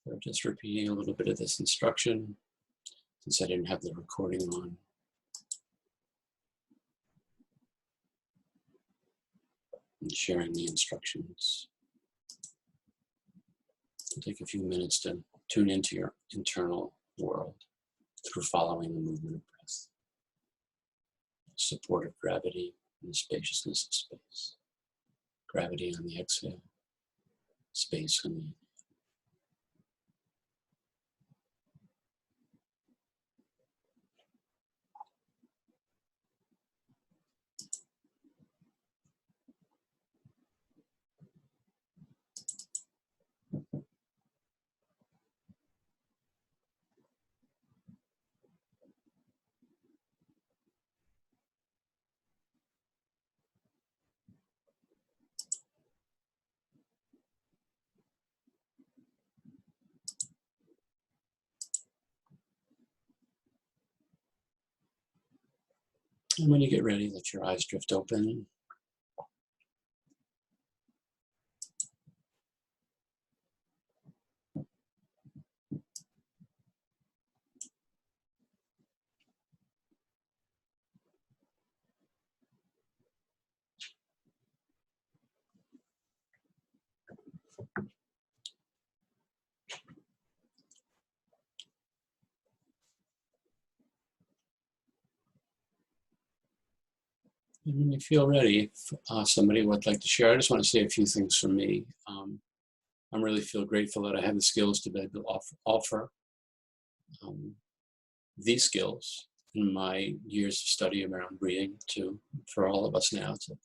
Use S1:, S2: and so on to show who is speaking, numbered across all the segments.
S1: So just repeating a little bit of this instruction since I didn't have the recording on. And sharing the instructions. It'll take a few minutes to tune into your internal world through following the movement of breath. Support of gravity and the spaciousness of space. Gravity on the exhale, space on the inhale. And when you get ready, let your eyes drift open. And when you feel ready, if somebody would like to share, I just want to say a few things from me. I really feel grateful that I have the skills to be able to offer these skills in my years of study around breathing for all of us now to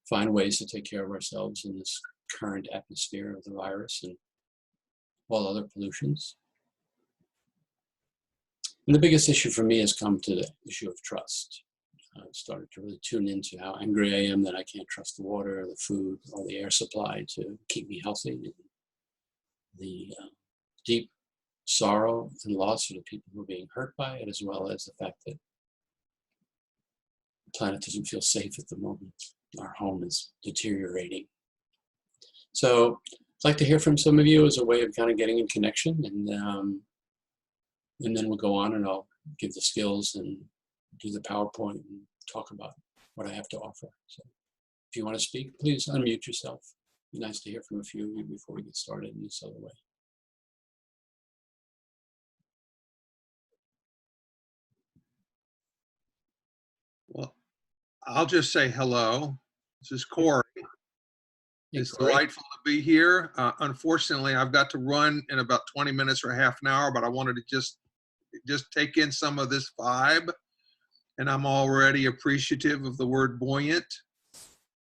S1: find ways to take care of ourselves in this current atmosphere of the virus and all other pollutions. And the biggest issue for me has come to the issue of trust. I've started to really tune into how angry I am that I can't trust the water, the food, or the air supply to keep me healthy. And the deep sorrow and loss of the people who are being hurt by it, as well as the fact that the planet doesn't feel safe at the moment. Our home is deteriorating. So I'd like to hear from some of you as a way of kind of getting in connection, and then we'll go on and I'll give the skills and do the PowerPoint and talk about what I have to offer. So if you want to speak, please unmute yourself. It'd be nice to hear from a few of you before we get started in this other way.
S2: Well, I'll just say hello. This is Corey. It's delightful to be here. Unfortunately, I've got to run in about 20 minutes or half an hour, but I wanted to just take in some of this vibe. And I'm already appreciative of the word buoyant,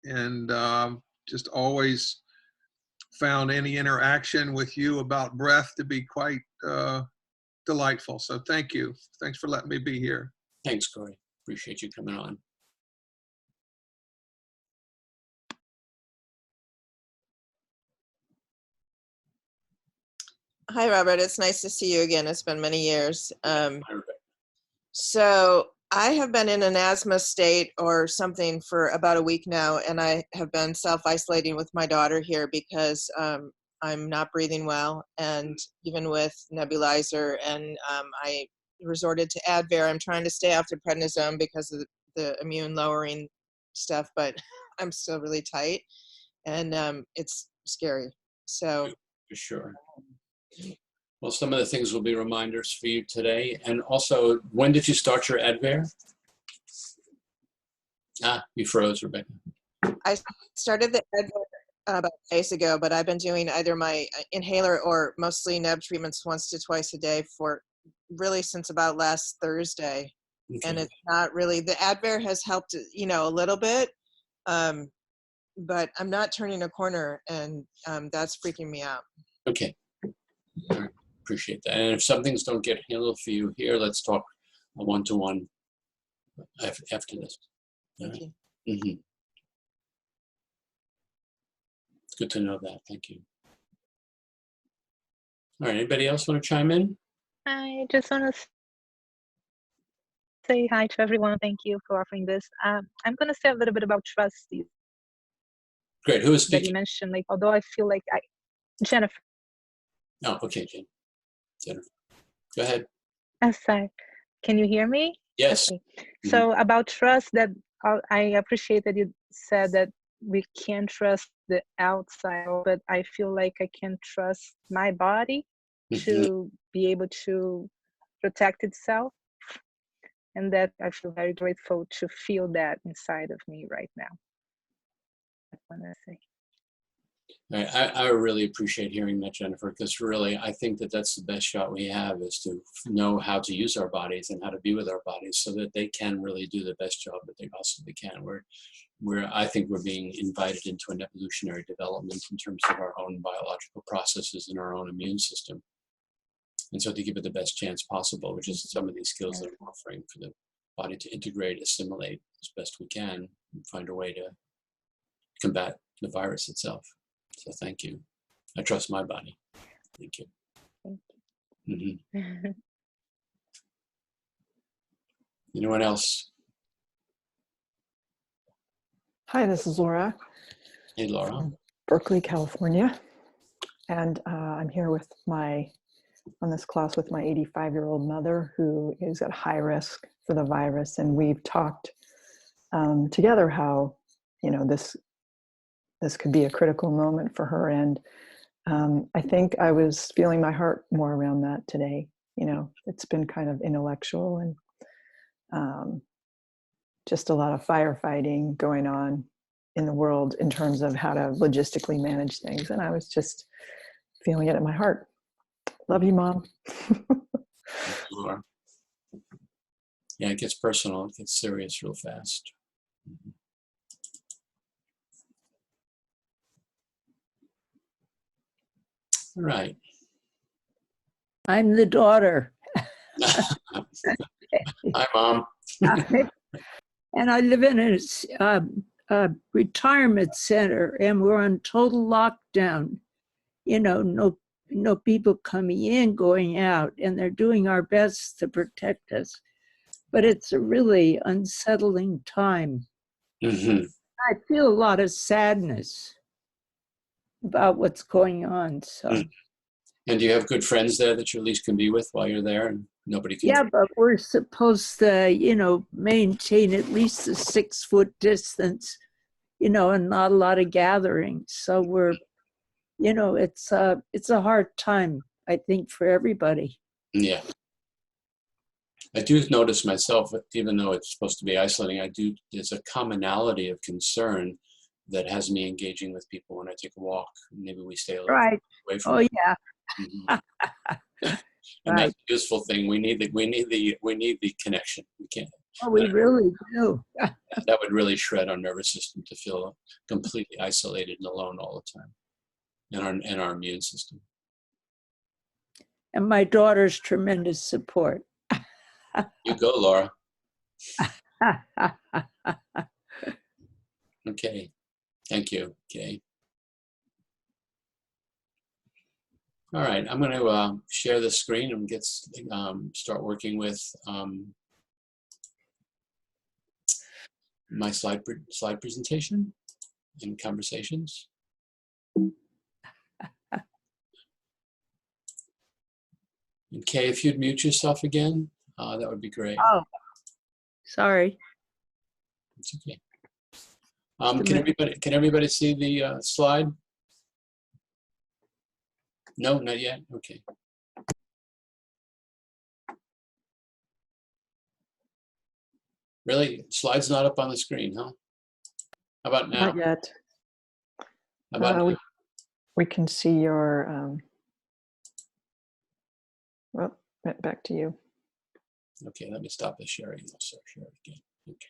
S2: and just always found any interaction with you about breath to be quite delightful. So thank you. Thanks for letting me be here.
S1: Thanks, Corey. Appreciate you coming on.
S3: Hi, Robert. It's nice to see you again. It's been many years. So I have been in an asthma state or something for about a week now, and I have been self-isolating with my daughter here because I'm not breathing well, and even with nebulizer, and I resorted to Advair. I'm trying to stay off the prednisone because of the immune lowering stuff, but I'm still really tight, and it's scary. So
S1: for sure. Well, some of the things will be reminders for you today. And also, when did you start your Advair? You froze, Rebecca.
S3: I started the Advair about days ago, but I've been doing either my inhaler or mostly neb treatments once to twice a day for really since about last Thursday. Okay. And it's not really, the Advair has helped, a little bit, but I'm not turning a corner, and that's freaking me out.
S1: Okay. All right. Appreciate that. And if some things don't get handled for you here, let's talk a one-to-one after this.
S3: Thank you.
S1: Mm-hmm. It's good to know that. Thank you. All right. Anybody else want to chime in?
S4: I just want to say hi to everyone. Thank you for offering this. I'm going to say a little bit about trust.
S1: Great. Who is speaking?
S4: That you mentioned, although I feel like Jennifer.
S1: Oh, okay, Jen. Jennifer. Go ahead.
S4: Sorry. Can you hear me?
S1: Yes.
S4: Okay. So about trust, that I appreciate that you said that we can't trust the outside, but I feel like I can trust my body to be able to protect itself. And that I feel very grateful to feel that inside of me right now. I want to say.
S1: I really appreciate hearing that, Jennifer, because really I think that that's the best shot we have, is to know how to use our bodies and how to be with our bodies so that they can really do the best job that they possibly can. I think we're being invited into an evolutionary development in terms of our own biological processes and our own immune system. And so to give it the best chance possible, which is some of these skills that I'm offering for the body to integrate, assimilate as best we can, and find a way to combat the virus itself. So thank you. I trust my body. Thank you.
S4: Thank you.
S1: Anyone else?
S5: Hi, this is Laura.
S1: Hey, Laura.
S5: From Berkeley, California. And I'm here on this class with my 85-year-old mother who is at high risk for the virus. And we've talked together how, this could be a critical moment for her. And I think I was feeling my heart more around that today. It's been kind of intellectual and just a lot of firefighting going on in the world in terms of how to logistically manage things. And I was just feeling it in my heart. Love you, Mom.
S1: Laura. Yeah, it gets personal. It gets serious real fast. All right.
S6: I'm the daughter.
S1: Hi, Mom.
S6: And I live in a retirement center, and we're on total lockdown. No people coming in, going out, and they're doing our best to protect us. But it's a really unsettling time. I feel a lot of sadness about what's going on. So.
S1: And do you have good friends there that you at least can be with while you're there, and nobody can?
S6: Yeah, but we're supposed to, maintain at least a 6-foot distance, and not a lot of gatherings. So we're, it's a hard time, I think, for everybody.
S1: Yeah. I do notice myself, even though it's supposed to be isolating, there's a commonality of concern that has me engaging with people when I take a walk. Maybe we stay a little away from them.
S6: Yeah.
S1: And that's a useful thing. We need the connection. We can't.
S6: Oh, we really do.
S1: That would really shred our nervous system to feel completely isolated and alone all the time, and our immune system.
S6: And my daughter's tremendous support.
S1: You go, Laura. Okay. Thank you. Okay. All right. I'm going to share the screen and start working with my slide presentation and conversations. Okay, if you'd mute yourself again, that would be great.
S6: Oh, sorry.
S1: It's okay. Can everybody see the slide? No, not yet. Okay. Really, slide's not up on the screen, huh? How about now?
S5: Not yet.
S1: How about now?
S5: We can see your, well, back to you.
S1: Okay, let me stop the sharing. I'll start sharing again. Okay.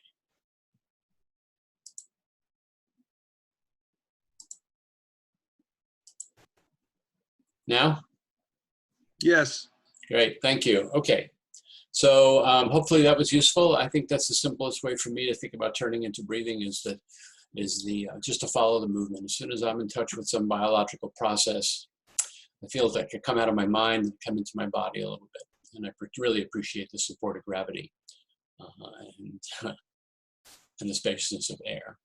S1: Now?
S2: Yes.
S1: Great, thank you. Okay, so hopefully that was useful. I think that's the simplest way for me to think about turning into breathing is just to follow the movement. As soon as I'm in touch with some biological process, I feel like I come out of my mind and come into my body a little bit. And I really appreciate the support of gravity and the spaciousness of air.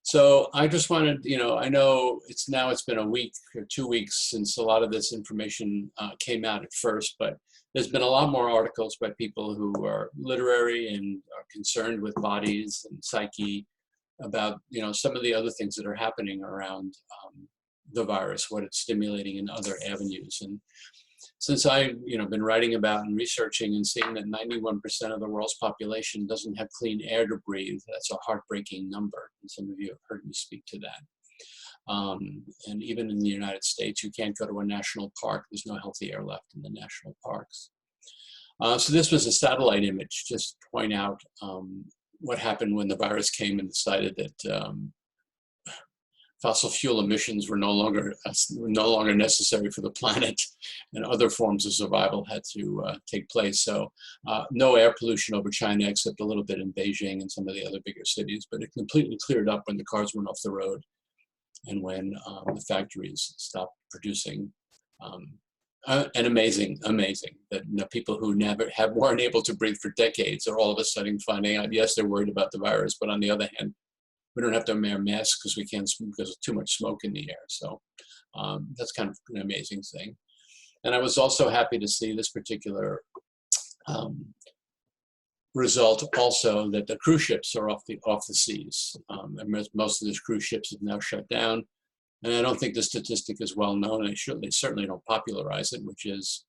S1: So I just wanted, I know it's been a week or 2 weeks since a lot of this information came out at first, but there's been a lot more articles by people who are literary and are concerned with bodies and psyche about, some of the other things that are happening around the virus, what it's stimulating in other avenues. And since I've been writing about and researching and seeing that 91% of the world's population doesn't have clean air to breathe, that's a heartbreaking number. And some of you have heard me speak to that. And even in the United States, you can't go to a national park. There's no healthy air left in the national parks. So this was a satellite image just to point out what happened when the virus came and decided that fossil fuel emissions were no longer necessary for the planet, and other forms of survival had to take place. So no air pollution over China, except a little bit in Beijing and some of the other bigger cities, but it completely cleared up when the cars went off the road and when the factories stopped producing. And amazing that people who weren't able to breathe for decades are all of a sudden finding out, yes, they're worried about the virus, but on the other hand, we don't have to wear masks because we can't, because of too much smoke in the air. So that's kind of an amazing thing. And I was also happy to see this particular result also, that the cruise ships are off the seas. And most of these cruise ships have now shut down. And I don't think the statistic is well known. They certainly don't popularize it, which is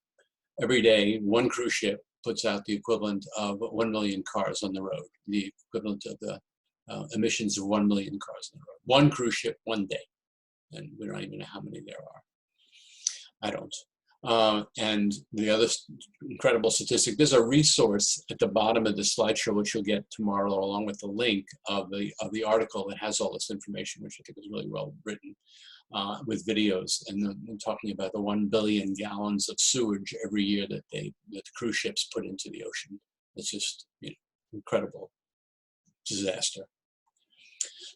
S1: every day one cruise ship puts out the equivalent of 1 million cars on the road, the equivalent of the emissions of 1 million cars on the road. One cruise ship, one day. And we don't even know how many there are. I don't. And the other incredible statistic, there's a resource at the bottom of the slideshow, which you'll get tomorrow, along with the link of the article that has all this information, which I think is really well written, with videos and talking about the 1 billion gallons of sewage every year that the cruise ships put into the ocean. It's just incredible disaster.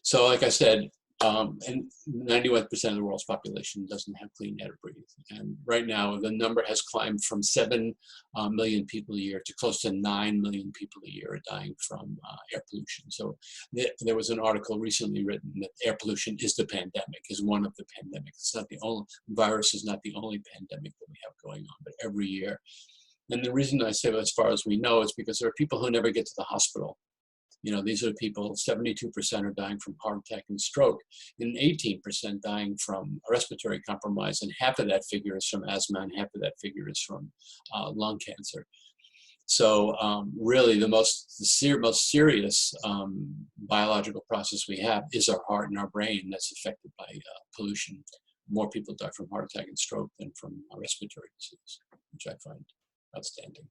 S1: So like I said, and 91% of the world's population doesn't have clean air to breathe. And right now, the number has climbed from 7 million people a year to close to 9 million people a year are dying from air pollution. So there was an article recently written that air pollution is the pandemic, is one of the pandemics. It's not the only, virus is not the only pandemic that we have going on, but every year. And the reason I say as far as we know is because there are people who never get to the hospital. These are people, 72% are dying from heart attack and stroke, and 18% dying from respiratory compromise, and half of that figure is from asthma, and half of that figure is from lung cancer. So really the most serious biological process we have is our heart and our brain that's affected by pollution. More people die from heart attack and stroke than from respiratory disease, which I find outstanding.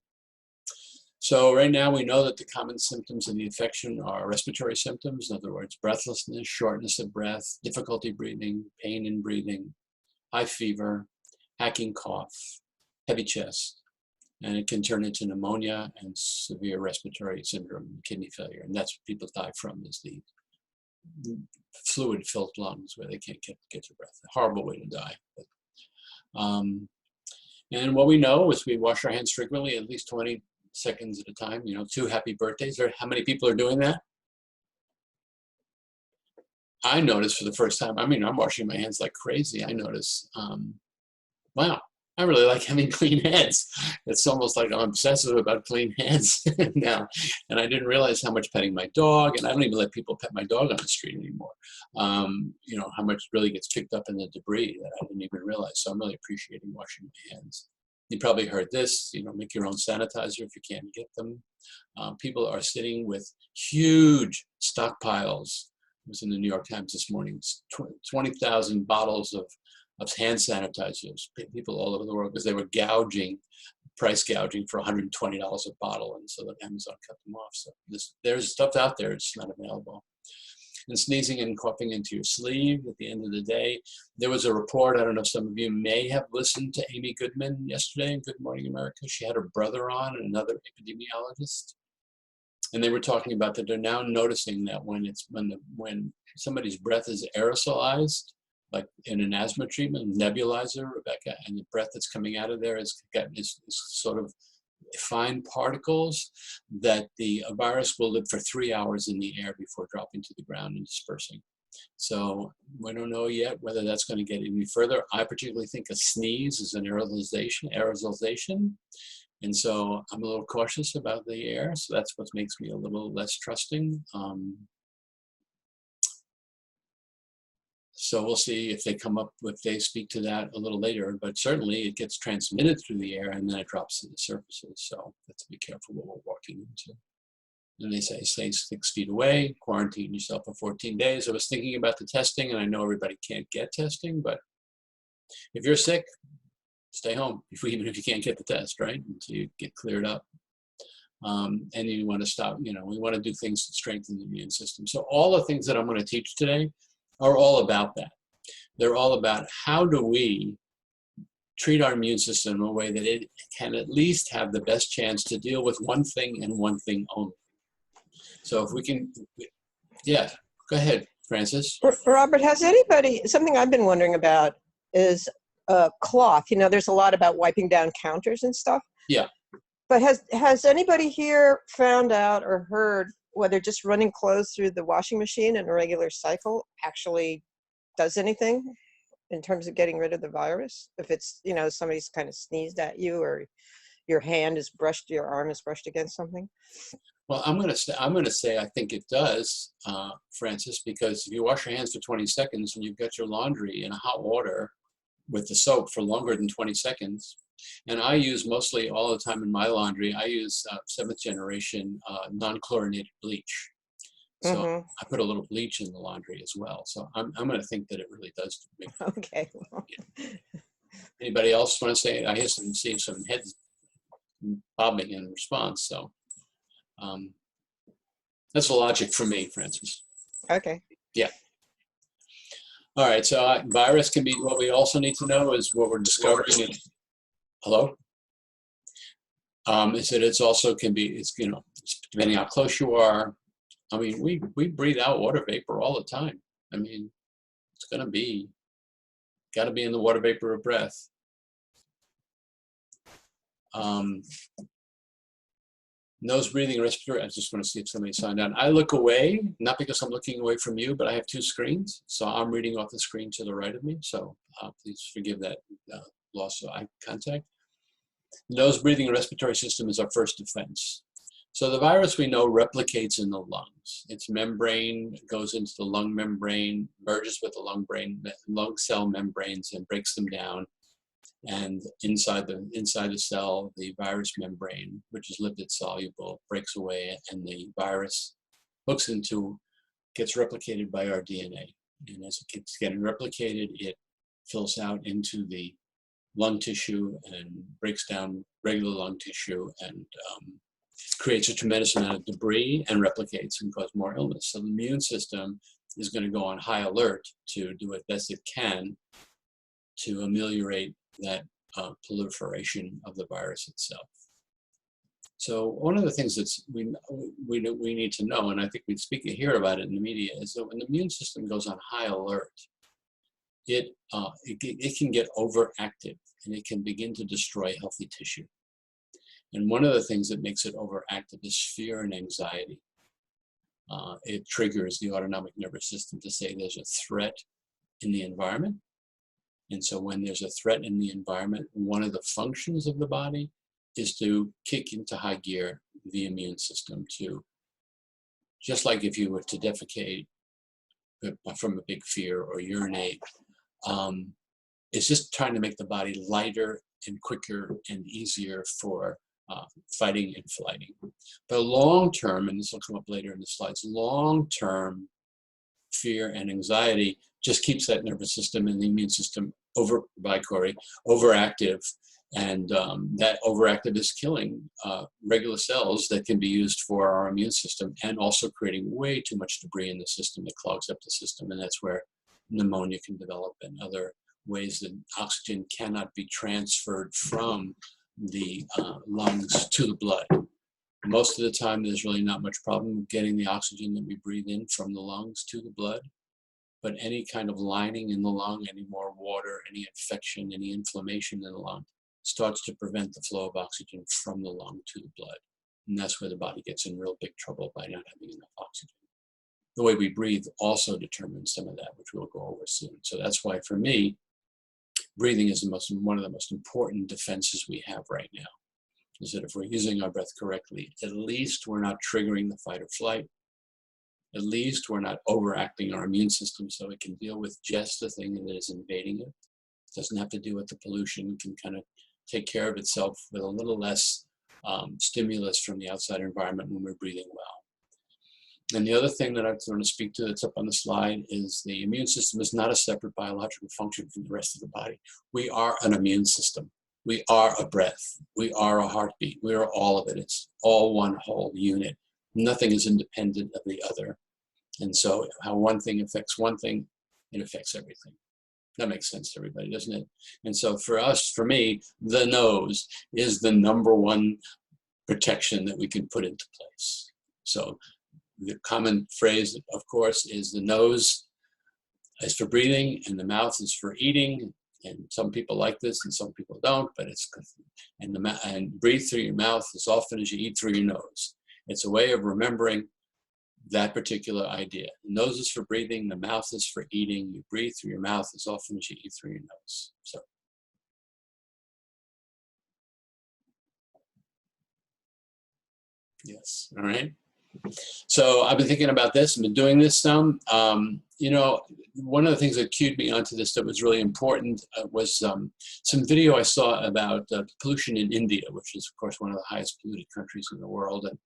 S1: So right now we know that the common symptoms of the infection are respiratory symptoms, in other words, breathlessness, shortness of breath, difficulty breathing, pain in breathing, high fever, hacking cough, heavy chest, and it can turn into pneumonia and severe respiratory syndrome, kidney failure, and that's what people die from, is the fluid-filled lungs where they can't get their breath. A horrible way to die. And what we know is we wash our hands frequently, at least 20 seconds at a time, 2 happy birthdays. How many people are doing that? I noticed for the first time, I'm washing my hands like crazy. I notice, wow, I really like having clean hands. It's almost like I'm obsessive about clean hands now. And I didn't realize how much petting my dog, and I don't even let people pet my dog on the street anymore. How much really gets picked up in the debris that I didn't even realize. So I'm really appreciating washing my hands. You probably heard this, make your own sanitizer if you can't get them. People are sitting with huge stockpiles. It was in the New York Times this morning, 20,000 bottles of hand sanitizers, people all over the world, because they were price gouging for $120 a bottle. And so that Amazon cut them off. So there's stuff out there, it's not available. And sneezing and coughing into your sleeve at the end of the day. There was a report, I don't know if some of you may have listened to Amy Goodman yesterday in Good Morning America. She had her brother on, and another epidemiologist. And they were talking about that they're now noticing that when somebody's breath is aerosolized, like in an asthma treatment, nebulizer, Rebecca, and the breath that's coming out of there is sort of fine particles, that the virus will live for 3 hours in the air before dropping to the ground and dispersing. So we don't know yet whether that's going to get any further. I particularly think a sneeze is an aerosolization. And so I'm a little cautious about the air. So that's what makes me a little less trusting. So we'll see if they come up, if they speak to that a little later, but certainly it gets transmitted through the air and then it drops to the surfaces. So have to be careful what we're walking into. And they say, stay 6 feet away, quarantine yourself for 14 days. I was thinking about the testing, and I know everybody can't get testing, but if you're sick, stay home, even if you can't get the test, right? Until you get cleared up. And you want to stop, we want to do things to strengthen the immune system. So all the things that I'm going to teach today are all about that. They're all about how do we treat our immune system in a way that it can at least have the best chance to deal with one thing and one thing only. So if we can, yeah, go ahead, Francis.
S7: Robert, has anybody, something I've been wondering about is cloth. There's a lot about wiping down counters and stuff.
S1: Yeah.
S7: But has anybody here found out or heard whether just running clothes through the washing machine in a regular cycle actually does anything in terms of getting rid of the virus? If it's, somebody's kind of sneezed at you or your arm is brushed against something?
S1: Well, I'm going to say I think it does, Francis, because if you wash your hands for 20 seconds and you've got your laundry in hot water with the soap for longer than 20 seconds, and I use mostly all the time in my laundry, I use 7th generation non-chlorinated bleach. So I put a little bleach in the laundry as well. So I'm going to think that it really does.
S7: Okay.
S1: Yeah. Anybody else want to say? I hear some heads bobbing in response. So that's the logic for me, Francis.
S7: Okay.
S1: Yeah. All right. So virus can be, what we also need to know is what we're discovering is, hello? Is that it's also can be, depending how close you are. I mean, we breathe out water vapor all the time. I mean, it's got to be in the water vapor of breath. Nose breathing, respiratory. I just want to see if somebody signed on. I look away, not because I'm looking away from you, but I have 2 screens. So I'm reading off the screen to the right of me. So please forgive that loss of eye contact. Nose breathing and respiratory system is our first defense. So the virus we know replicates in the lungs. Its membrane goes into the lung membrane, merges with the lung cell membranes and breaks them down. And inside the cell, the virus membrane, which is lipid soluble, breaks away, and the virus gets replicated by our DNA. And as it keeps getting replicated, it fills out into the lung tissue and breaks down regular lung tissue and creates a tremendous amount of debris and replicates and cause more illness. So the immune system is going to go on high alert to do what best it can to ameliorate that proliferation of the virus itself. So one of the things that we need to know, and I think we hear about it in the media, is that when the immune system goes on high alert, it can get overactive and it can begin to destroy healthy tissue. And one of the things that makes it overactive is fear and anxiety. It triggers the autonomic nervous system to say there's a threat in the environment. And so when there's a threat in the environment, one of the functions of the body is to kick into high gear the immune system to, just like if you were to defecate from a big fear or urinate, it's just trying to make the body lighter and quicker and easier for fighting and flighting. But long term, and this will come up later in the slides, long term fear and anxiety just keeps that nervous system and the immune system overactive, and that overactive is killing regular cells that can be used for our immune system, and also creating way too much debris in the system that clogs up the system, and that's where pneumonia can develop and other ways that oxygen cannot be transferred from the lungs to the blood. Most of the time, there's really not much problem getting the oxygen that we breathe in from the lungs to the blood. But any kind of lining in the lung, any more water, any infection, any inflammation in the lung starts to prevent the flow of oxygen from the lung to the blood. And that's where the body gets in real big trouble by not having enough oxygen. the way we breathe also determines some of that, which we'll go over soon. So that's why, for me, breathing is one of the most important defenses we have right now. Is that if we're using our breath correctly, at least we're not triggering the fight or flight. At least we're not overacting our immune system so it can deal with just the thing that is invading it. It doesn't have to deal with the pollution. It can kind of take care of itself with a little less stimulus from the outside environment when we're breathing well. And the other thing that I want to speak to that's up on the slide is the immune system is not a separate biological function from the rest of the body. We are an immune system. We are a breath. We are a heartbeat. We are all of it. It's all one whole unit. Nothing is independent of the other. And so how one thing affects one thing, it affects everything. That makes sense to everybody, doesn't it? And so for us, for me, the nose is the #1 protection that we can put into place. So the common phrase, of course, is the nose is for breathing and the mouth is for eating. And some people like this and some people don't, but it's good. And breathe through your mouth as often as you eat through your nose. It's a way of remembering that particular idea. The nose is for breathing, the mouth is for eating. You breathe through your mouth as often as you eat through your nose. So. Yes, all right. So I've been thinking about this and been doing this some. You know, one of the things that cued me onto this that was really important was some video I saw about pollution in India, which is, of course, one of the highest polluted countries in the world. And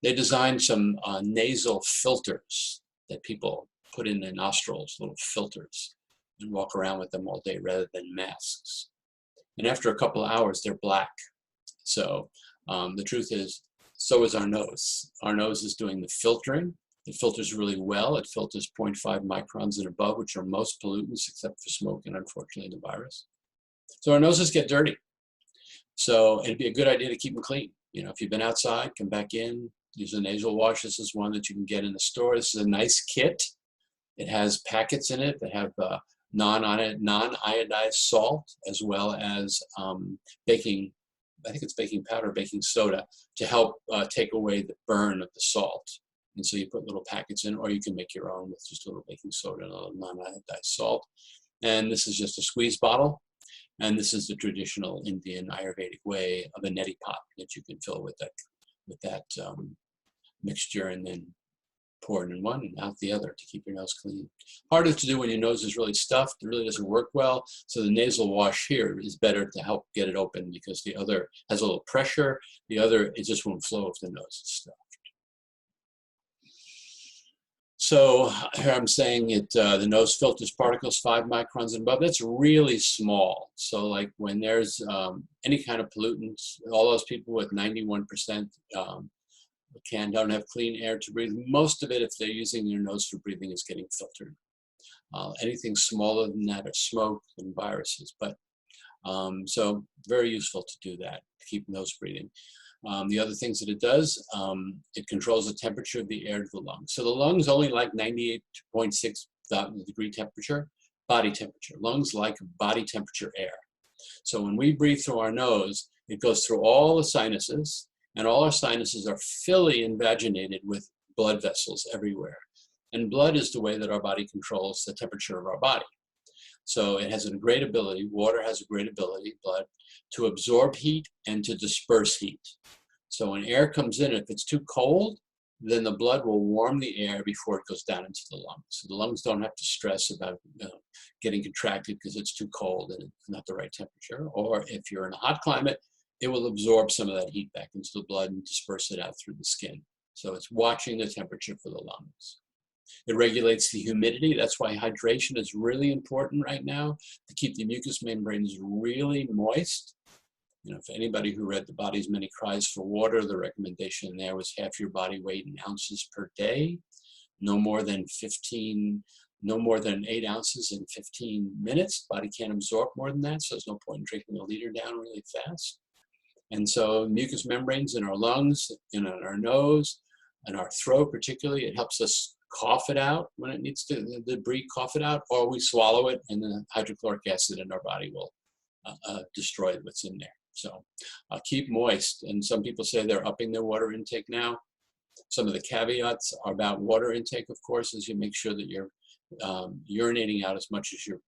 S1: they designed some nasal filters that people put in their nostrils, little filters, and walk around with them all day rather than masks. And after a couple of hours, they're black. So the truth is, so is our nose. Our nose is doing the filtering. It filters really well. It filters 0.5 microns and above, which are most pollutants except for smoke and, unfortunately, the virus. So our noses get dirty. So it'd be a good idea to keep them clean. You know, if you've been outside, come back in, use a nasal wash. This is one that you can get in the store. This is a nice kit. It has packets in it that have non-iodized salt, as well as baking powder, baking soda, to help take away the burn of the salt. And so you put little packets in, or you can make your own with just a little baking soda and a little non-iodized salt. And this is just a squeeze bottle. And this is the traditional Indian Ayurvedic way of a neti pot that you can fill with that mixture and then pour it in one and out the other to keep your nose clean. Harder to do when your nose is really stuffed. It really doesn't work well. So the nasal wash here is better to help get it open because the other has a little pressure. The other, it just won't flow if the nose is stuffed. So here I'm saying the nose filters particles 5 microns and above. That's really small. So like when there's any kind of pollutants, all those people with 91% don't have clean air to breathe. Most of it, if they're using their nose for breathing, is getting filtered. Anything smaller than that are smoke and viruses. But so very useful to do that, to keep nose breathing. The other things that it does, it controls the temperature of the air to the lungs. So the lungs only like 98.6 degree temperature, body temperature. Lungs like body temperature air. So when we breathe through our nose, it goes through all the sinuses, and all our sinuses are fully invaginated with blood vessels everywhere. And blood is the way that our body controls the temperature of our body. So it has a great ability, water has a great ability, blood, to absorb heat and to disperse heat. So when air comes in, if it's too cold, then the blood will warm the air before it goes down into the lungs. So the lungs don't have to stress about getting contracted because it's too cold and it's not the right temperature. Or if you're in a hot climate, it will absorb some of that heat back into the blood and disperse it out through the skin. So it's watching the temperature for the lungs. It regulates the humidity. That's why hydration is really important right now, to keep the mucous membranes really moist. You know, for anybody who read The Body's Many Cries for Water, the recommendation there was half your body weight in ounces per day, no more than 8 ounces in 15 minutes. Body can't absorb more than that, so there's no point in drinking a liter down really fast. And so mucous membranes in our lungs, in our nose, and our throat particularly, it helps us cough it out when it needs to, the debris, cough it out, or we swallow it and the hydrochloric acid in our body will destroy what's in there. So keep moist. And some people say they're upping their water intake now. Some of the caveats are about water intake, of course, is you make sure that you're urinating out as much as you're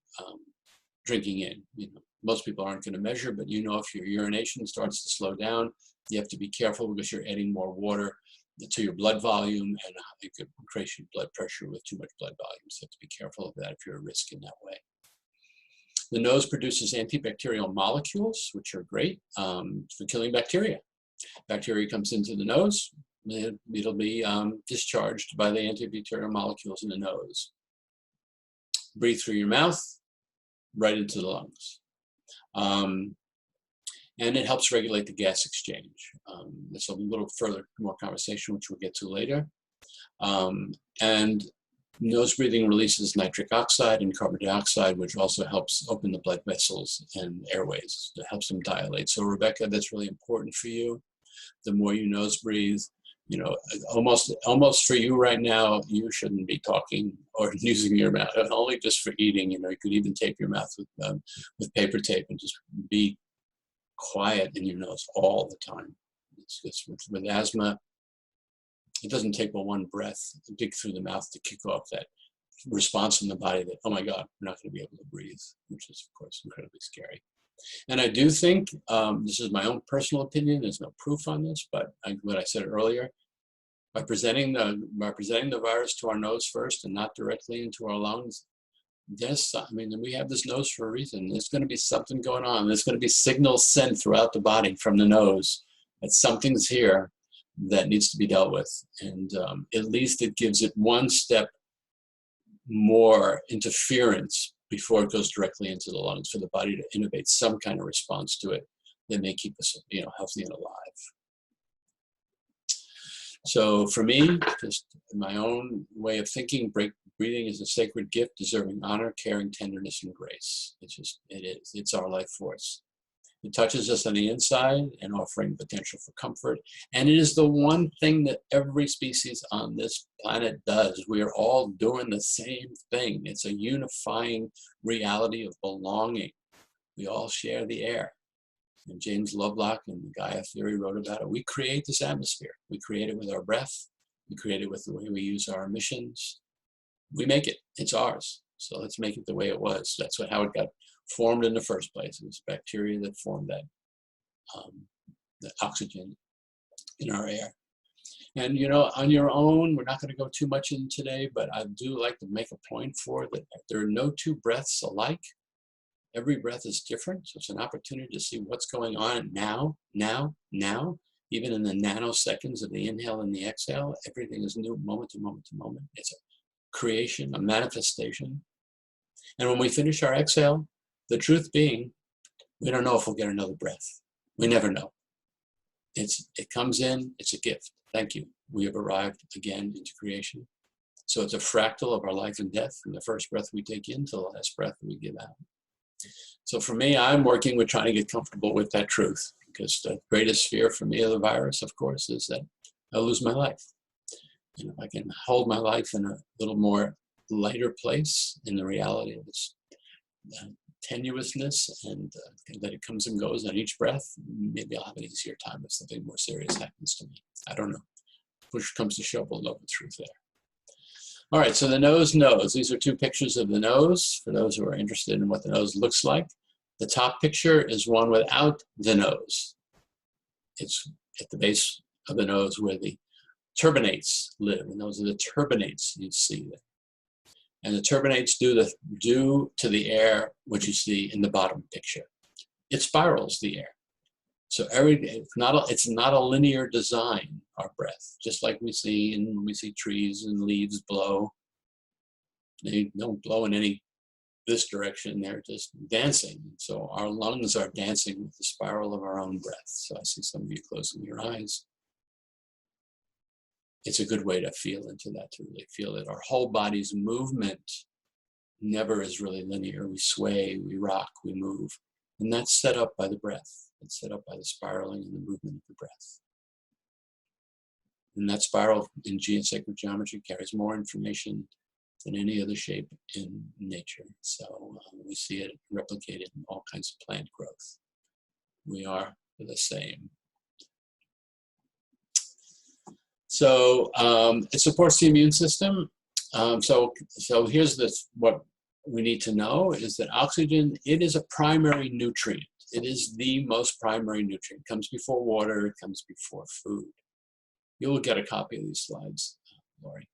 S1: drinking in. You know, most people aren't going to measure, but you know, if your urination starts to slow down, you have to be careful because you're adding more water to your blood volume, and it could increase your blood pressure with too much blood volume. So you have to be careful of that if you're at risk in that way. The nose produces antibacterial molecules, which are great for killing bacteria. Bacteria comes into the nose, it'll be discharged by the antibacterial molecules in the nose. Breathe through your mouth, right into the lungs. And it helps regulate the gas exchange. There's a little further more conversation, which we'll get to later. And nose breathing releases nitric oxide and carbon dioxide, which also helps open the blood vessels and airways. It helps them dilate. So Rebecca, that's really important for you. The more you nose breathe, you know, almost for you right now, you shouldn't be talking or using your mouth, only just for eating. You know, you could even tape your mouth with paper tape and just be quiet in your nose all the time. It's just with asthma, it doesn't take but one breath to dig through the mouth to kick off that response in the body that, oh my God, we're not going to be able to breathe, which is, of course, incredibly scary. And I do think, this is my own personal opinion, there's no proof on this, but what I said earlier, by presenting the virus to our nose first and not directly into our lungs, yes, I mean, we have this nose for a reason. There's going to be something going on. There's going to be signals sent throughout the body from the nose that something's here that needs to be dealt with. And at least it gives it one step more interference before it goes directly into the lungs for the body to innovate some kind of response to it that may keep us, you know, healthy and alive. So for me, just my own way of thinking, breathing is a sacred gift deserving honor, caring, tenderness, and grace. It's our life force. It touches us on the inside and offering potential for comfort. And it is the one thing that every species on this planet does. We are all doing the same thing. It's a unifying reality of belonging. We all share the air. And James Lovelock and the Gaia Theory wrote about it. We create this atmosphere. We create it with our breath. We create it with the way we use our emissions. We make it. It's ours. So let's make it the way it was. That's how it got formed in the first place. It was bacteria that formed that the oxygen in our air. And, you know, on your own, we're not going to go too much in today, but I do like to make a point for that there are no two breaths alike. Every breath is different, so it's an opportunity to see what's going on now. Even in the nanoseconds of the inhale and the exhale, everything is new moment to moment to moment. It's a creation, a manifestation. And when we finish our exhale, the truth being, we don't know if we'll get another breath. We never know. It comes in, it's a gift. Thank you. We have arrived again into creation. So it's a fractal of our life and death, from the first breath we take in to the last breath that we give out. So for me, I'm working with trying to get comfortable with that truth, because the greatest fear for me of the virus, of course, is that I'll lose my life. And if I can hold my life in a little more lighter place in the reality of its tenuousness and that it comes and goes on each breath, maybe I'll have an easier time if something more serious happens to me. I don't know. Push comes to shove, we'll know the truth there. All right, so the nose. These are two pictures of the nose, for those who are interested in what the nose looks like. The top picture is one without the nose. It's at the base of the nose where the turbinates live, and those are the turbinates you see there. And the turbinates do to the air what you see in the bottom picture. It spirals the air. So it's not a linear design, our breath, just like we see when we see trees and leaves blow. They don't blow in this direction, they're just dancing. So our lungs are dancing with the spiral of our own breath. So I see some of you closing your eyes. It's a good way to feel into that, to really feel that our whole body's movement never is really linear. We sway, we rock, we move. And that's set up by the breath. It's set up by the spiraling and the movement of the breath. And that spiral in sacred geometry carries more information than any other shape in nature. So we see it replicated in all kinds of plant growth. We are the same. So it supports the immune system. So here's what we need to know is that oxygen, it is a primary nutrient. It is the most primary nutrient. It comes before water, it comes before food. You'll get a copy of these slides, Lori.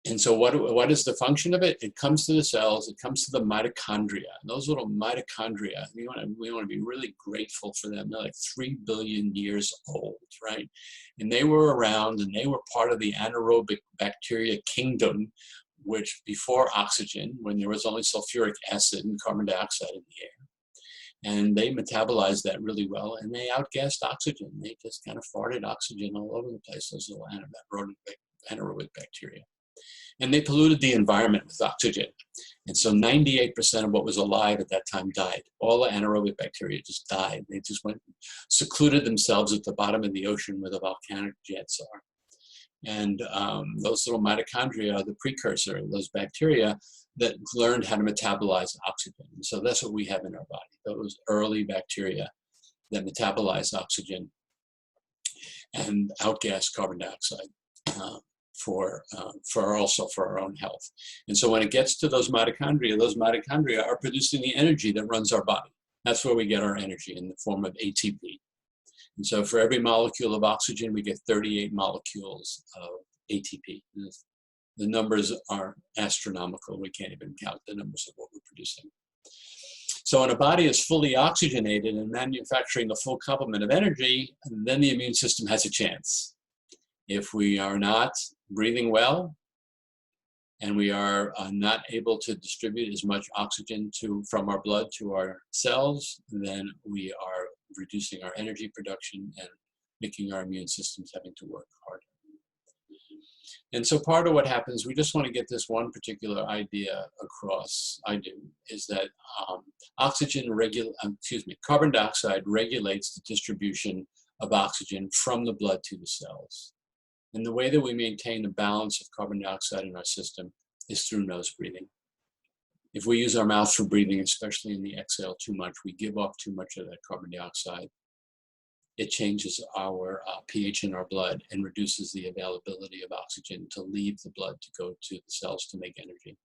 S1: And so what is the function of it? It comes to the cells, it comes to the mitochondria. And those little mitochondria, we want to be really grateful for them. They're like 3 billion years old, right? And they were around and they were part of the anaerobic bacteria kingdom, which before oxygen, when there was only sulfuric acid and carbon dioxide in the air. And they metabolized that really well and they outgassed oxygen. They just kind of farted oxygen all over the place, those little anaerobic bacteria. And they polluted the environment with oxygen. And so 98% of what was alive at that time died. All the anaerobic bacteria just died. They just went, secluded themselves at the bottom of the ocean where the volcanic jets are. And those little mitochondria are the precursor of those bacteria that learned how to metabolize oxygen. And so that's what we have in our body, those early bacteria that metabolize oxygen and outgas carbon dioxide. For our own health. And so when it gets to those mitochondria are producing the energy that runs our body. That's where we get our energy in the form of ATP. And so for every molecule of oxygen, we get 38 molecules of ATP. The numbers are astronomical. We can't even count the numbers of what we're producing. So when a body is fully oxygenated and manufacturing the full complement of energy, then the immune system has a chance. If we are not breathing well and we are not able to distribute as much oxygen from our blood to our cells, then we are reducing our energy production and making our immune systems having to work harder. And so part of what happens, we just want to get this one particular idea across, is that carbon dioxide regulates the distribution of oxygen from the blood to the cells. And the way that we maintain the balance of carbon dioxide in our system is through nose breathing. If we use our mouth for breathing, especially in the exhale too much, we give off too much of that carbon dioxide. It changes our pH in our blood and reduces the availability of oxygen to leave the blood to go to the cells to make energy.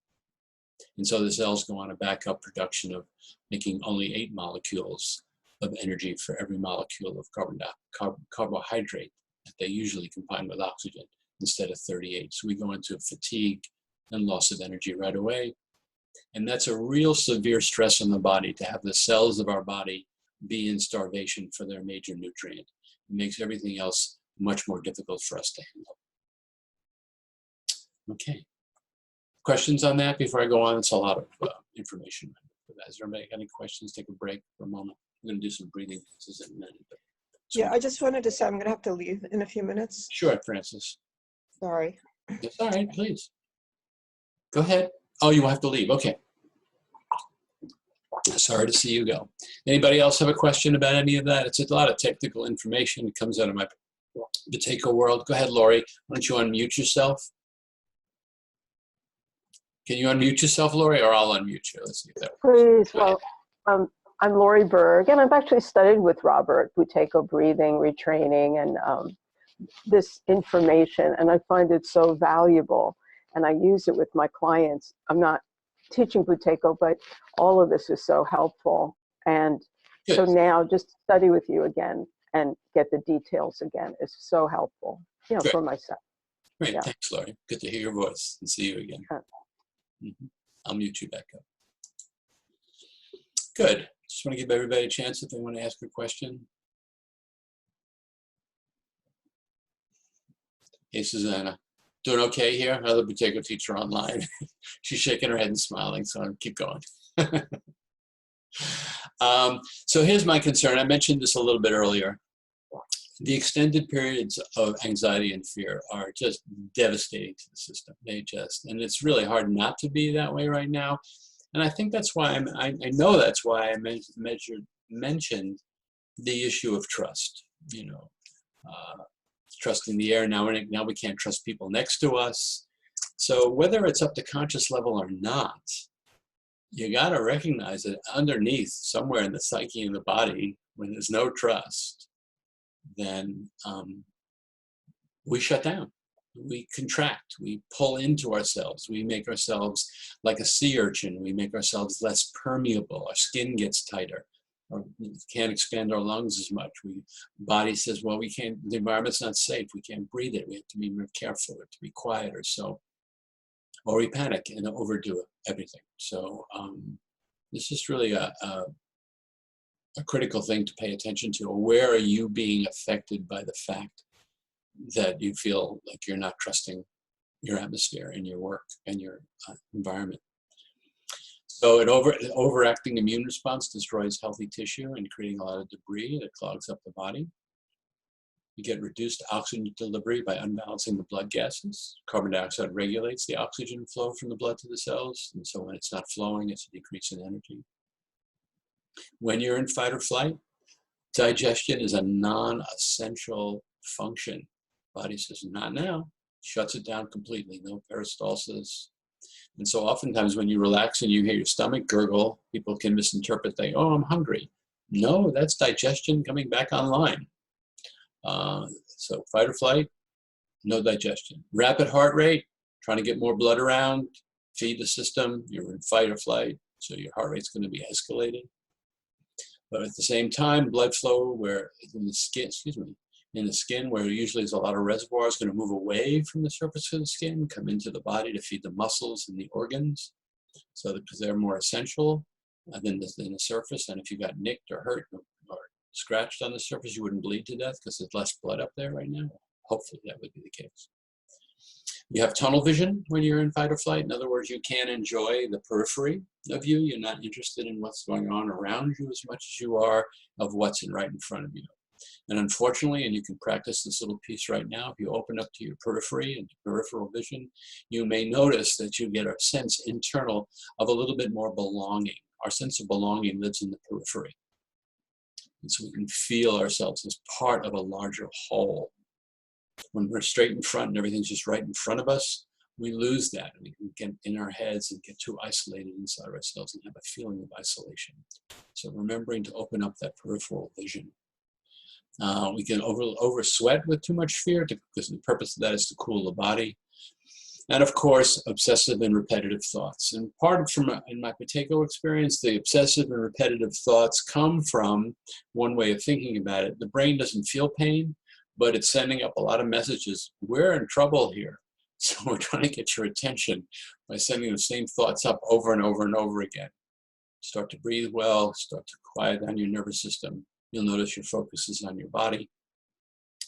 S1: And so the cells go on a backup production of making only 8 molecules of energy for every molecule of carbohydrate that they usually combine with oxygen instead of 38. So we go into fatigue and loss of energy right away. And that's a real severe stress on the body to have the cells of our body be in starvation for their major nutrient. It makes everything else much more difficult for us to handle. Okay. Questions on that before I go on? It's a lot of information. Has everybody got any questions? Take a break for a moment. I'm going to do some breathing exercises in a minute.
S7: Yeah, I just wanted to say I'm going to have to leave in a few minutes.
S1: Sure, Francis.
S7: Sorry.
S1: It's all right, please. Go ahead. Oh, you have to leave. Okay. Sorry to see you go. Anybody else have a question about any of that? It's a lot of technical information. It comes out of my Buteyko world. Go ahead, Lori. Why don't you unmute yourself? Can you unmute yourself, Lori, or I'll unmute you? Let's see if that works.
S8: Please. Well, I'm Lori Berg, and I've actually studied with Robert Buteyko breathing, retraining, and this information, and I find it so valuable, and I use it with my clients. I'm not teaching Buteyko, but all of this is so helpful, and
S1: Good.
S8: So now just study with you again and get the details again is so helpful,
S1: Great.
S8: for myself.
S1: Great,
S8: Yeah.
S1: Thanks, Lori. Good to hear your voice and see you again. I'll mute you back up. Good. Just want to give everybody a chance if they want to ask a question. Hey, Susanna. Doing okay here? Another Buteyko teacher online. She's shaking her head and smiling, so I'll keep going. So here's my concern. I mentioned this a little bit earlier. The extended periods of anxiety and fear are just devastating to the system. And it's really hard not to be that way right now. And I think that's why I know that's why I mentioned the issue of trust. Trusting the air. Now we can't trust people next to us. So whether it's up to conscious level or not, you got to recognize that underneath, somewhere in the psyche and the body, when there's no trust, then we shut down. We contract, we pull into ourselves, we make ourselves like a sea urchin, we make ourselves less permeable, our skin gets tighter, or we can't expand our lungs as much. Body says, well, we can't, the environment's not safe, we can't breathe it, we have to be more careful, we have to be quieter. So, or we panic and overdo everything. So this is really a critical thing to pay attention to. Where are you being affected by the fact that you feel like you're not trusting your atmosphere and your work and your environment? So an overacting immune response destroys healthy tissue and creating a lot of debris that clogs up the body. You get reduced oxygen delivery by unbalancing the blood gases. Carbon dioxide regulates the oxygen flow from the blood to the cells, and so when it's not flowing, it's a decrease in energy. When you're in fight or flight, digestion is a non-essential function. Body says, not now, shuts it down completely, no peristalsis. And so oftentimes when you relax and you hear your stomach gurgle, people can misinterpret, they, oh, I'm hungry. No, that's digestion coming back online. So fight or flight, no digestion. Rapid heart rate, trying to get more blood around, feed the system, you're in fight or flight, so your heart rate's going to be escalated. But at the same time, blood flow where in the skin, in the skin where usually there's a lot of reservoir is going to move away from the surface of the skin, come into the body to feed the muscles and the organs, so because they're more essential than the surface. And if you got nicked or hurt or scratched on the surface, you wouldn't bleed to death because there's less blood up there right now. Hopefully that would be the case. You have tunnel vision when you're in fight or flight. In other words, you can't enjoy the periphery of you. You're not interested in what's going on around you as much as you are of what's right in front of you. And unfortunately, and you can practice this little piece right now, if you open up to your periphery and peripheral vision, you may notice that you get a sense internal of a little bit more belonging. Our sense of belonging lives in the periphery. And so we can feel ourselves as part of a larger whole. When we're straight in front and everything's just right in front of us, we lose that. We can get in our heads and get too isolated inside ourselves and have a feeling of isolation. So remembering to open up that peripheral vision. We can over sweat with too much fear because the purpose of that is to cool the body. And of course, obsessive and repetitive thoughts. And in my Pateco experience, the obsessive and repetitive thoughts come from one way of thinking about it. The brain doesn't feel pain, but it's sending up a lot of messages. We're in trouble here. So we're trying to get your attention by sending the same thoughts up over and over and over again. Start to breathe well, start to quiet down your nervous system. You'll notice your focus is on your body.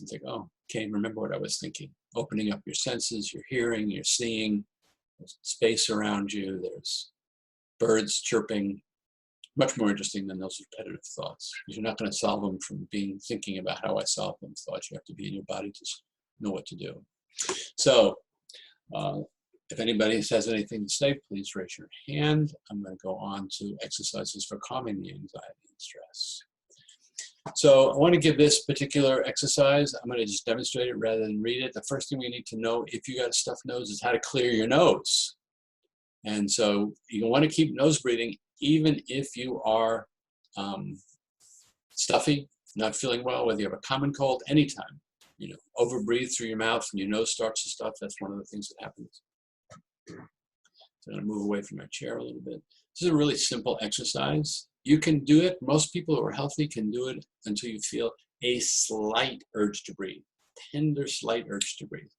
S1: It's like, oh, can't remember what I was thinking. Opening up your senses, you're hearing, you're seeing, there's space around you, there's birds chirping. Much more interesting than those repetitive thoughts. You're not going to solve them from thinking about how I solve them thoughts. You have to be in your body to know what to do. So if anybody has anything to say, please raise your hand. I'm going to go on to exercises for calming the anxiety and stress. So I want to give this particular exercise. I'm going to just demonstrate it rather than read it. The first thing we need to know if you got a stuffed nose is how to clear your nose. And so you want to keep nose breathing even if you are stuffy, not feeling well, whether you have a common cold, anytime. You know, overbreathe through your mouth and your nose starts to stuff. That's one of the things that happens. So I'm going to move away from my chair a little bit. This is a really simple exercise. You can do it. Most people who are healthy can do it until you feel a slight urge to breathe, tender, slight urge to breathe.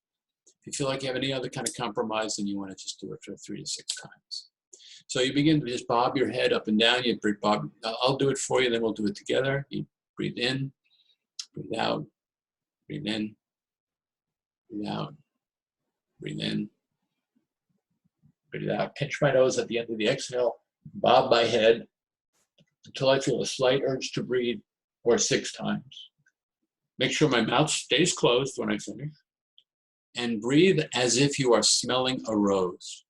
S1: If you feel like you have any other kind of compromise, then you want to just do it for 3 to 6 times. So you begin to just bob your head up and down. You bob. I'll do it for you, then we'll do it together. You breathe in, breathe out, breathe in, breathe out, breathe in, breathe out. Pinch my nose at the end of the exhale, bob my head until I feel a slight urge to breathe, or 6 times. Make sure my mouth stays closed when I finish. And breathe as if you are smelling a rose.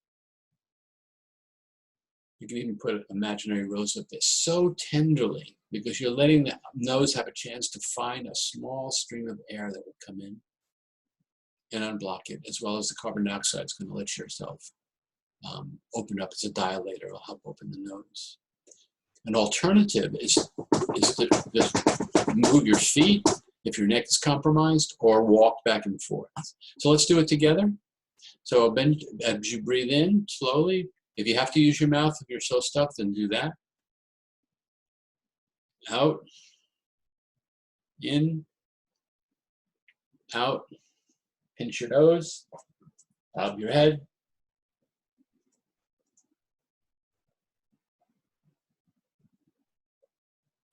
S1: You can even put an imaginary rose up there so tenderly because you're letting the nose have a chance to find a small stream of air that will come in and unblock it, as well as the carbon dioxide is going to let yourself open up as a dilator. It'll help open the nose. An alternative is to just move your feet if your neck is compromised, or walk back and forth. So let's do it together. So bend, as you breathe in slowly, if you have to use your mouth, if you're so stuffed, then do that. Out, in, out, pinch your nose, bob your head.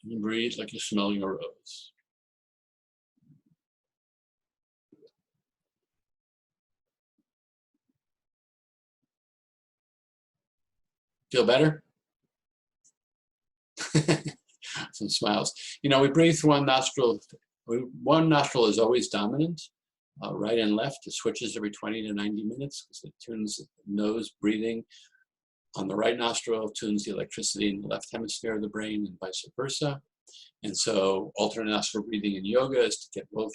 S1: And breathe like you're smelling a rose. Feel better? Some smiles. You know, we breathe through one nostril. One nostril is always dominant, right and left. It switches every 20 to 90 minutes because it tunes the nose breathing on the right nostril, tunes the electricity in the left hemisphere of the brain, and vice versa. And so alternate nostril breathing in yoga is to get both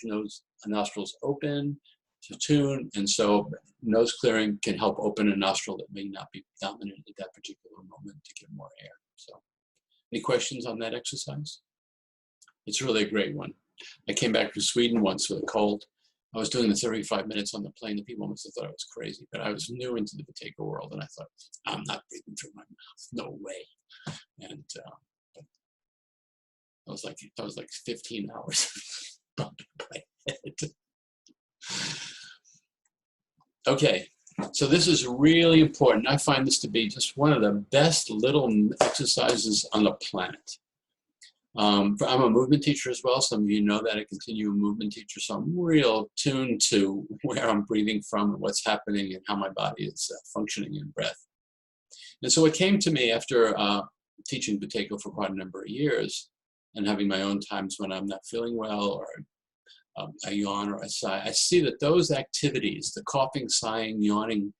S1: nostrils open, to tune. And so nose clearing can help open a nostril that may not be dominant at that particular moment to get more air. So any questions on that exercise? It's really a great one. I came back from Sweden once with a cold. I was doing the 35 minutes on the plane. The people must have thought I was crazy, but I was new into the Buteyko world, and I thought, I'm not breathing through my mouth. No way. And I was like 15 hours bumping my head. Okay, so this is really important. I find this to be just one of the best little exercises on the planet. I'm a movement teacher as well. Some of you know that, a continuum movement teacher, so I'm real tuned to where I'm breathing from and what's happening and how my body is functioning in breath. And so it came to me after teaching Buteyko for quite a number of years and having my own times when I'm not feeling well, or I yawn or I sigh. I see that those activities, the coughing, sighing, yawning,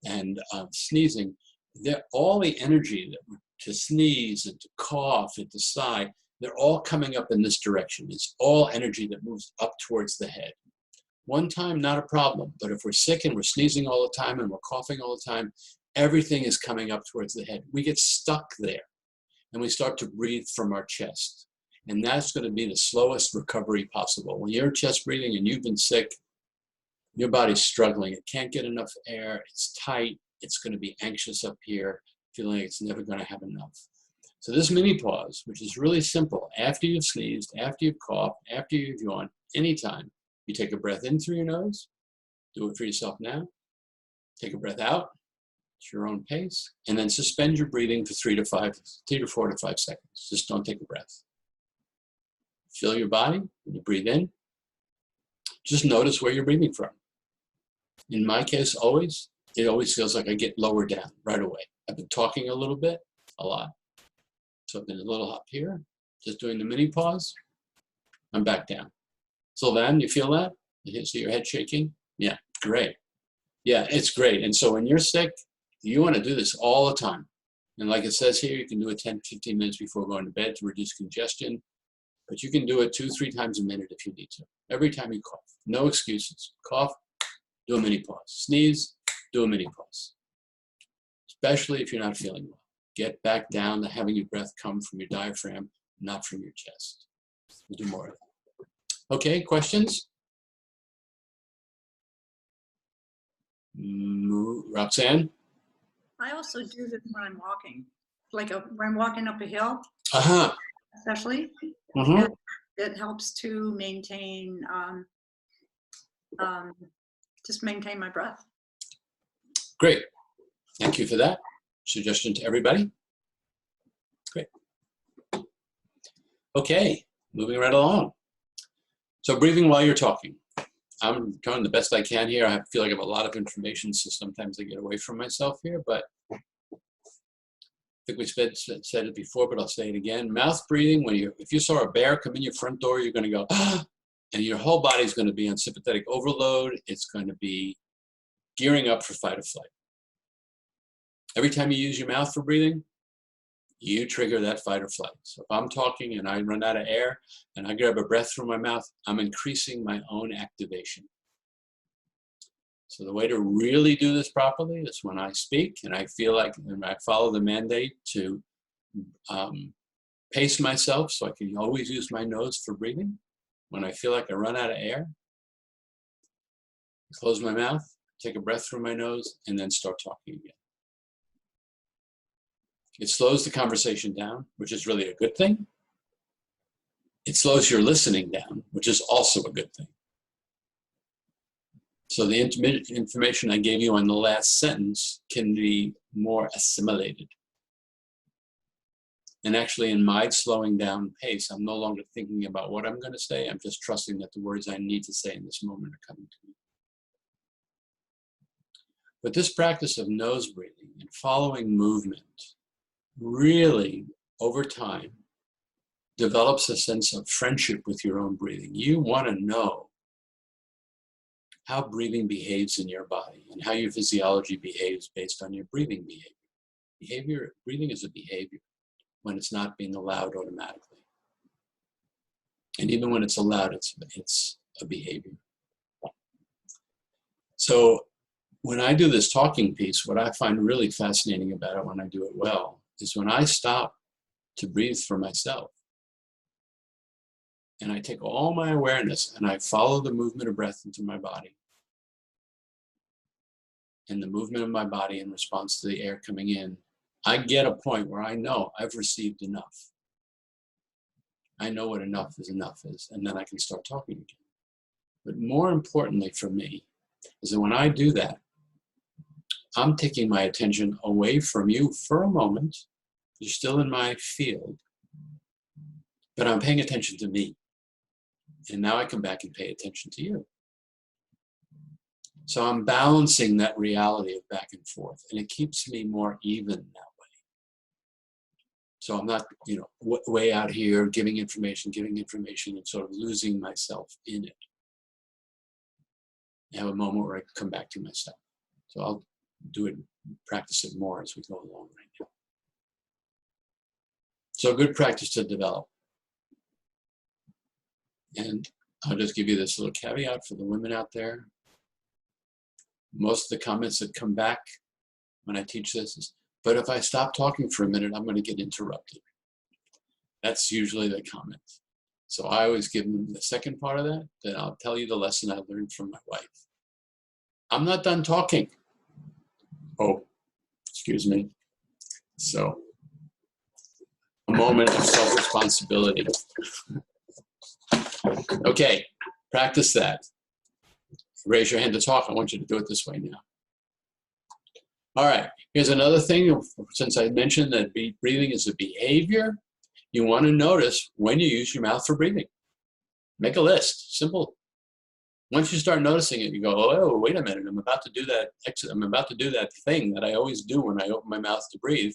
S1: and sneezing, they're all the energy to sneeze and to cough and to sigh, they're all coming up in this direction. It's all energy that moves up towards the head. One time, not a problem, but if we're sick and we're sneezing all the time and we're coughing all the time, everything is coming up towards the head. We get stuck there and we start to breathe from our chest. And that's going to be the slowest recovery possible. When you're chest breathing and you've been sick, your body's struggling. It can't get enough air. It's tight. It's going to be anxious up here, feeling like it's never going to have enough. So this mini pause, which is really simple, after you've sneezed, after you've coughed, after you've yawned, anytime, you take a breath in through your nose. Do it for yourself now. Take a breath out at your own pace, and then suspend your breathing for 3 to 4 to 5 seconds. Just don't take a breath. Feel your body when you breathe in. Just notice where you're breathing from. In my case, it always feels like I get lower down right away. I've been talking a little bit, a lot. So I've been a little up here, just doing the mini pause. I'm back down. Sylvan, you feel that? You see your head shaking? Yeah, great. Yeah, it's great. And so when you're sick, you want to do this all the time. And like it says here, you can do it 10, 15 minutes before going to bed to reduce congestion. But you can do it 2-3 times a minute if you need to. Every time you cough. No excuses. Cough, do a mini pause. Sneeze, do a mini pause. Especially if you're not feeling well. Get back down to having your breath come from your diaphragm, not from your chest. We'll do more of that. Okay, questions? Roxanne?
S9: I also do this when I'm walking, when I'm walking up a hill, especially. It helps to maintain, just maintain my breath.
S1: Great. Thank you for that suggestion to everybody. Great. Okay, moving right along. So breathing while you're talking. I'm trying the best I can here. I feel like I have a lot of information, so sometimes I get away from myself here, but I think we said it before, but I'll say it again. Mouth breathing, if you saw a bear come in your front door, you're going to go, ah, and your whole body's going to be on sympathetic overload. It's going to be gearing up for fight or flight. Every time you use your mouth for breathing, you trigger that fight or flight. So if I'm talking and I run out of air and I grab a breath from my mouth, I'm increasing my own activation. So the way to really do this properly is when I speak and I feel like, and I follow the mandate to pace myself so I can always use my nose for breathing. When I feel like I run out of air, close my mouth, take a breath through my nose, and then start talking again. It slows the conversation down, which is really a good thing. It slows your listening down, which is also a good thing. So the information I gave you on the last sentence can be more assimilated. And actually, in my slowing down pace, I'm no longer thinking about what I'm going to say. I'm just trusting that the words I need to say in this moment are coming to me. But this practice of nose breathing and following movement really, over time, develops a sense of friendship with your own breathing. You want to know how breathing behaves in your body and how your physiology behaves based on your breathing behavior. Breathing is a behavior when it's not being allowed automatically. And even when it's allowed, it's a behavior. So when I do this talking piece, what I find really fascinating about it when I do it well is when I stop to breathe for myself and I take all my awareness and I follow the movement of breath into my body and the movement of my body in response to the air coming in, I get a point where I know I've received enough. I know what enough is, and then I can start talking again. But more importantly for me is that when I do that, I'm taking my attention away from you for a moment. You're still in my field, but I'm paying attention to me. And now I come back and pay attention to you. So I'm balancing that reality of back and forth, and it keeps me more even that way. So I'm not, way out here giving information, and sort of losing myself in it. I have a moment where I come back to myself. So I'll practice it more as we go along right now. So good practice to develop. And I'll just give you this little caveat for the women out there. Most of the comments that come back when I teach this is, but if I stop talking for a minute, I'm going to get interrupted. That's usually the comment. So I always give them the second part of that, then I'll tell you the lesson I learned from my wife. I'm not done talking. Oh, excuse me. So, a moment of self-responsibility. Okay, practice that. Raise your hand to talk. I want you to do it this way now. All right, here's another thing. Since I mentioned that breathing is a behavior, you want to notice when you use your mouth for breathing. Make a list, simple. Once you start noticing it, you go, oh, wait a minute, I'm about to do that thing that I always do when I open my mouth to breathe.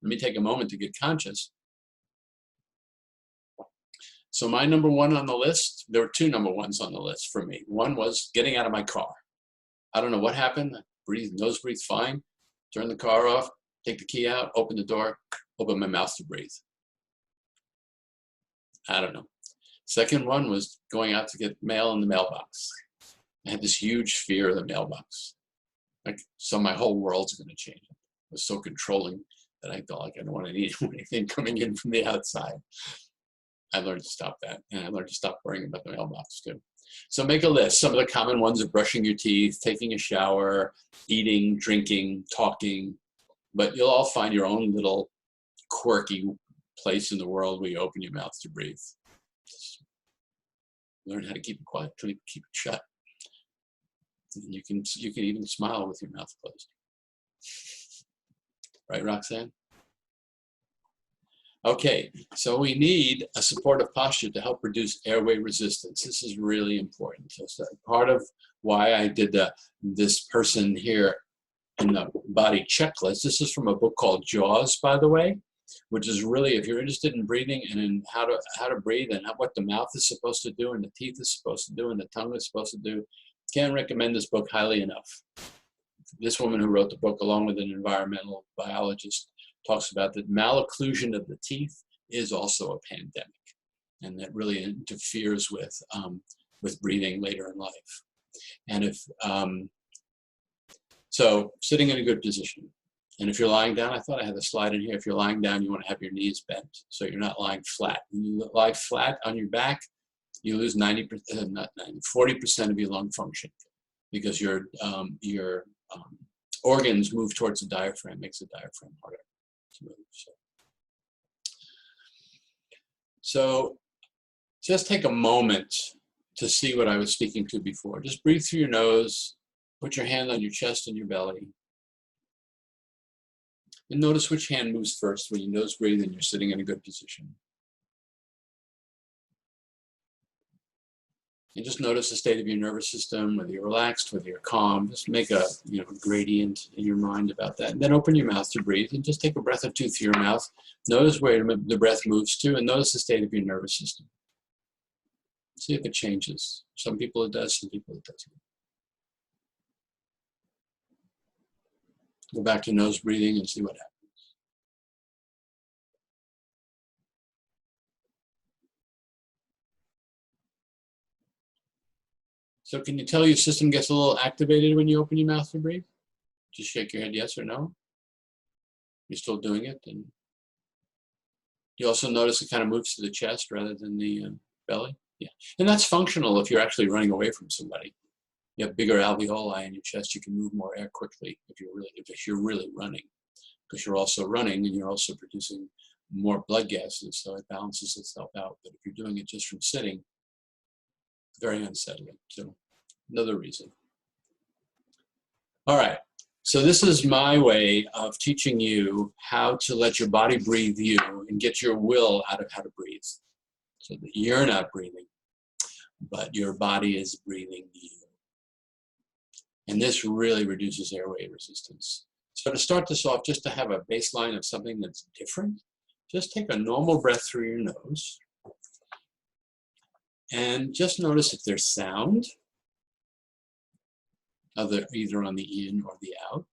S1: Let me take a moment to get conscious. So my number one on the list, there were two number ones on the list for me. One was getting out of my car. I don't know what happened. I nose breathe fine. Turn the car off, take the key out, open the door, open my mouth to breathe. I don't know. Second one was going out to get mail in the mailbox. I had this huge fear of the mailbox. So my whole world's going to change. I was so controlling that I felt like I don't want anything coming in from the outside. I learned to stop that, and I learned to stop worrying about the mailbox too. So make a list. Some of the common ones are brushing your teeth, taking a shower, eating, drinking, talking, but you'll all find your own little quirky place in the world where you open your mouth to breathe. Just learn how to keep it quiet, keep it shut. And you can even smile with your mouth closed. Right, Roxanne? Okay, so we need a supportive posture to help reduce airway resistance. This is really important. So part of why I did this person here in the body checklist, this is from a book called Jaws, by the way, which is really, if you're interested in breathing and in how to breathe and what the mouth is supposed to do and the teeth is supposed to do and the tongue is supposed to do, can't recommend this book highly enough. This woman who wrote the book, along with an environmental biologist, talks about that malocclusion of the teeth is also a pandemic, and that really interferes with breathing later in life. And so sitting in a good position. And if you're lying down, I thought I had a slide in here. If you're lying down, you want to have your knees bent so you're not lying flat. When you lie flat on your back, you lose 90%, not 90, 40% of your lung function because your organs move towards the diaphragm, makes the diaphragm harder to move. So just take a moment to see what I was speaking to before. Just breathe through your nose, put your hand on your chest and your belly. And notice which hand moves first when you nose breathe and you're sitting in a good position. And just notice the state of your nervous system, whether you're relaxed, whether you're calm. Just make a gradient in your mind about that. And then open your mouth to breathe and just take a breath or two through your mouth. Notice where the breath moves to and notice the state of your nervous system. See if it changes. Some people it does, some people it doesn't. Go back to nose breathing and see what happens. So can you tell your system gets a little activated when you open your mouth to breathe? Just shake your head yes or no. You're still doing it. And you also notice it kind of moves to the chest rather than the belly. Yeah, and that's functional if you're actually running away from somebody. You have bigger alveoli in your chest, you can move more air quickly if you're really running. Because you're also running and you're also producing more blood gases, so it balances itself out. But if you're doing it just from sitting, very unsettling. So another reason. All right, so this is my way of teaching you how to let your body breathe you and get your will out of how to breathe. So that you're not breathing, but your body is breathing you. And this really reduces airway resistance. So to start this off, just to have a baseline of something that's different, just take a normal breath through your nose. And just notice if there's sound, either on the in or the out.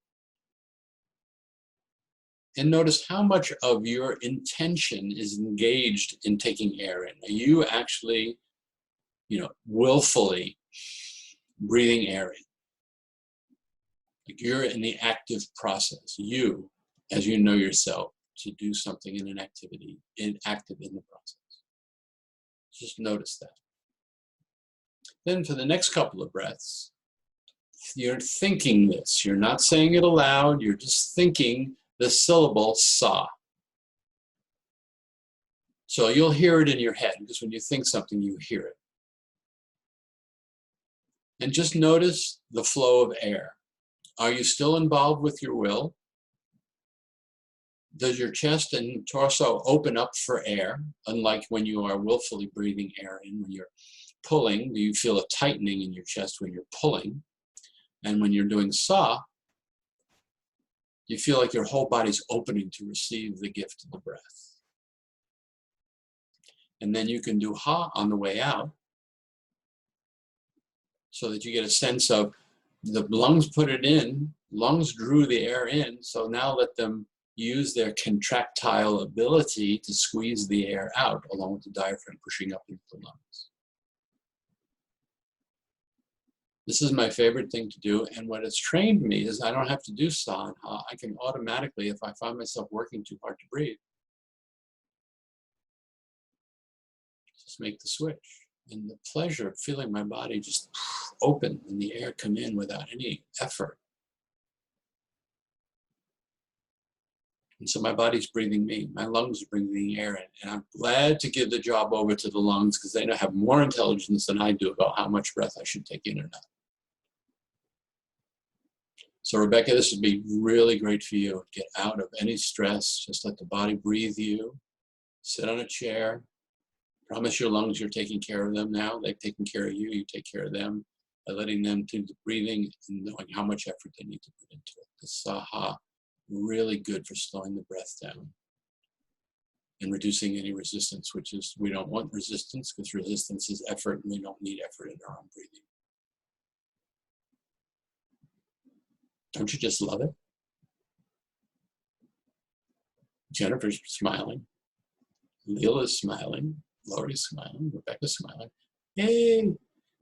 S1: And notice how much of your intention is engaged in taking air in. Are you actually, willfully breathing air in? Like you're in the active process. You, as you know yourself, to do something in an activity, active in the process. Just notice that. Then for the next couple of breaths, you're thinking this. You're not saying it aloud. You're just thinking the syllable sa. So you'll hear it in your head because when you think something, you hear it. And just notice the flow of air. Are you still involved with your will? Does your chest and torso open up for air, unlike when you are willfully breathing air in? When you're pulling, do you feel a tightening in your chest when you're pulling? And when you're doing sa, you feel like your whole body's opening to receive the gift of the breath. And then you can do ha on the way out so that you get a sense of the lungs put it in, lungs drew the air in, so now let them use their contractile ability to squeeze the air out along with the diaphragm pushing up into the lungs. This is my favorite thing to do, and what it's trained me is I don't have to do sa and ha. I can automatically, if I find myself working too hard to breathe, just make the switch. And the pleasure of feeling my body just open and the air come in without any effort. And so my body's breathing me, my lungs are breathing the air in. And I'm glad to give the job over to the lungs because they have more intelligence than I do about how much breath I should take in or not. So Rebecca, this would be really great for you. Get out of any stress, just let the body breathe you. Sit on a chair. Promise your lungs you're taking care of them now. They've taken care of you, you take care of them by letting them do the breathing and knowing how much effort they need to put into it. The sa-ha, really good for slowing the breath down and reducing any resistance, which is, we don't want resistance because resistance is effort and we don't need effort in our own breathing. Don't you just love it? Jennifer's smiling. Leela's smiling. Lori's smiling. Rebecca's smiling. Yay!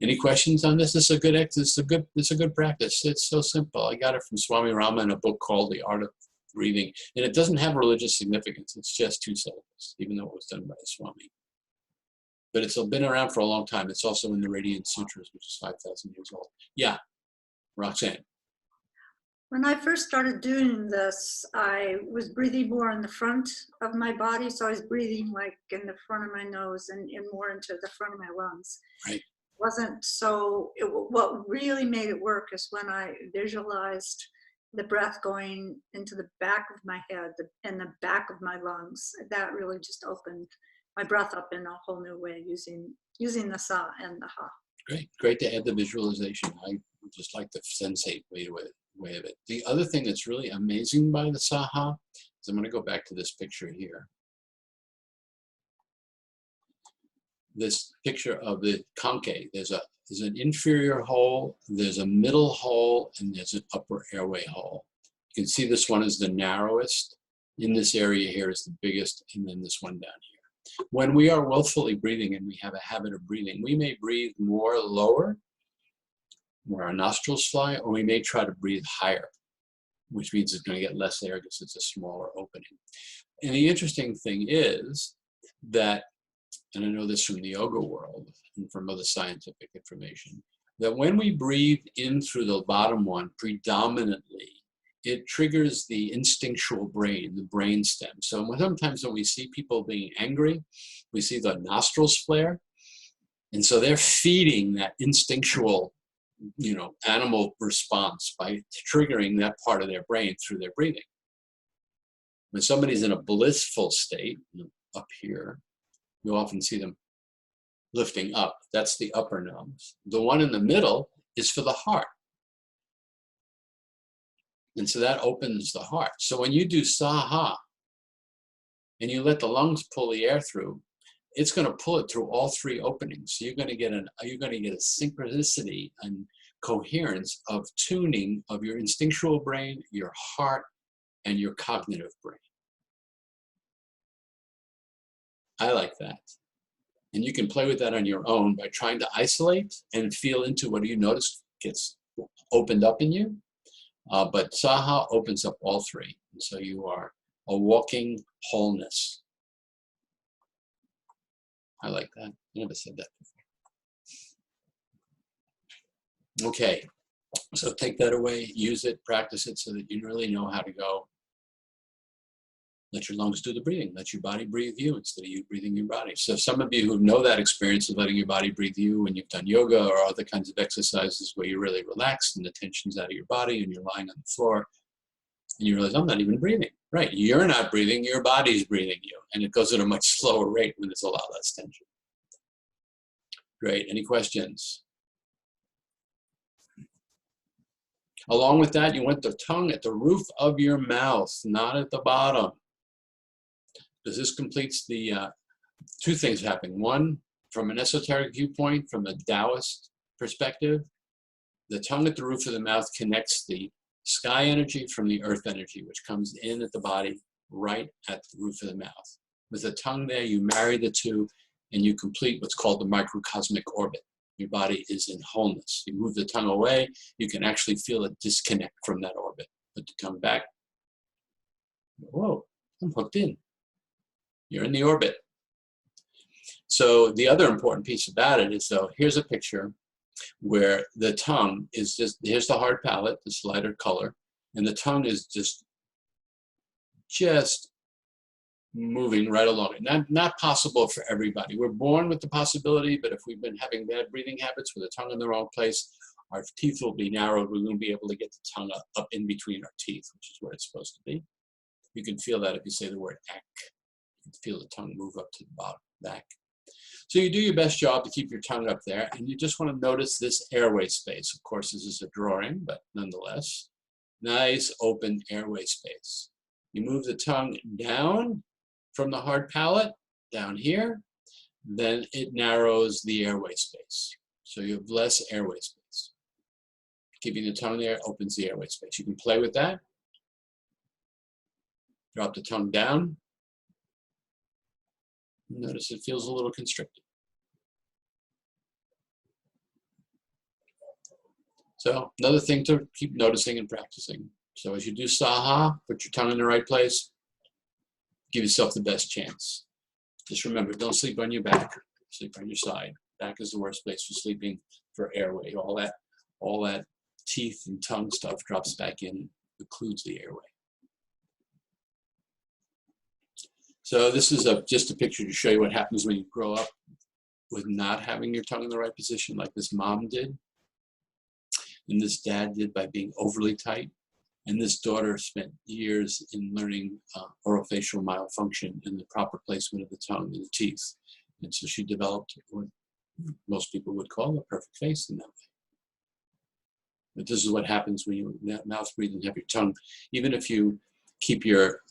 S1: Any questions on this? This is a good it's a good practice. It's so simple. I got it from Swami Rama in a book called The Art of Breathing, and it doesn't have religious significance. It's just 2 syllables, even though it was done by a Swami. but it's been around for a long time. It's also in the Radiant Sutras, which is 5,000 years old. Yeah, Roxanne.
S9: When I first started doing this, I was breathing more in the front of my body. So I was breathing like in the front of my nose and more into the front of my lungs.
S1: Right.
S9: Wasn't so, what really made it work is when I visualized the breath going into the back of my head and the back of my lungs. That really just opened my breath up in a whole new way using the sa and the ha.
S1: Great, great to add the visualization. I just like the sensate way of it. The other thing that's really amazing by the Saha is I'm going to go back to this picture here. This picture of the conche. There's an inferior hole, there's a middle hole, and there's an upper airway hole. You can see this one is the narrowest. In this area here is the biggest, and then this one down here. When we are willfully breathing and we have a habit of breathing, we may breathe more lower, where our nostrils fly, or we may try to breathe higher, which means it's going to get less air because it's a smaller opening. And the interesting thing is that, and I know this from the yoga world and from other scientific information, that when we breathe in through the bottom one predominantly, it triggers the instinctual brain, the brain stem. So sometimes when we see people being angry, we see the nostrils flare. And so they're feeding that instinctual, animal response by triggering that part of their brain through their breathing. When somebody's in a blissful state, up here, you'll often see them lifting up. That's the upper nose. The one in the middle is for the heart. And so that opens the heart. So when you do Saha and you let the lungs pull the air through, it's going to pull it through all three openings. So you're going to get a synchronicity and coherence of tuning of your instinctual brain, your heart, and your cognitive brain. I like that. And you can play with that on your own by trying to isolate and feel into what you notice gets opened up in you. But Saha opens up all three. And so you are a walking wholeness. I like that. I never said that before. Okay, so take that away, use it, practice it so that you really know how to go. Let your lungs do the breathing. Let your body breathe you instead of you breathing your body. So some of you who know that experience of letting your body breathe you when you've done yoga or other kinds of exercises where you're really relaxed and the tension's out of your body and you're lying on the floor and you realize, I'm not even breathing. Right, you're not breathing, your body's breathing you. And it goes at a much slower rate when there's a lot less tension. Great, any questions? Along with that, you want the tongue at the roof of your mouth, not at the bottom. Because this completes the two things happening. One, from an esoteric viewpoint, from a Taoist perspective, the tongue at the roof of the mouth connects the sky energy from the earth energy, which comes in at the body, right at the roof of the mouth. With the tongue there, you marry the two, and you complete what's called the microcosmic orbit. Your body is in wholeness. You move the tongue away, you can actually feel a disconnect from that orbit. Put the tongue back. Whoa, I'm hooked in. You're in the orbit. So the other important piece about it is, so here's a picture where the tongue is just, here's the hard palate, this lighter color, and the tongue is just moving right along it. Not possible for everybody. We're born with the possibility, but if we've been having bad breathing habits with the tongue in the wrong place, our teeth will be narrowed. We won't be able to get the tongue up in between our teeth, which is where it's supposed to be. You can feel that if you say the word ek. You can feel the tongue move up to the bottom, back. So you do your best job to keep your tongue up there, and you just want to notice this airway space. Of course, this is a drawing, but nonetheless, nice open airway space. You move the tongue down from the hard palate, down here, then it narrows the airway space. So you have less airway space. Keeping the tongue there opens the airway space. You can play with that. Drop the tongue down. Notice it feels a little constricted. So another thing to keep noticing and practicing. So as you do Saha, put your tongue in the right place. Give yourself the best chance. Just remember, don't sleep on your back. sleep on your side. Back is the worst place for sleeping for airway. All that teeth and tongue stuff drops back in, includes the airway. So this is just a picture to show you what happens when you grow up with not having your tongue in the right position, like this mom did, and this dad did by being overly tight. And this daughter spent years in learning orofacial malfunction and the proper placement of the tongue and the teeth. And so she developed what most people would call a perfect face in that way. But this is what happens when you mouth breathe and have your tongue. Even if you keep your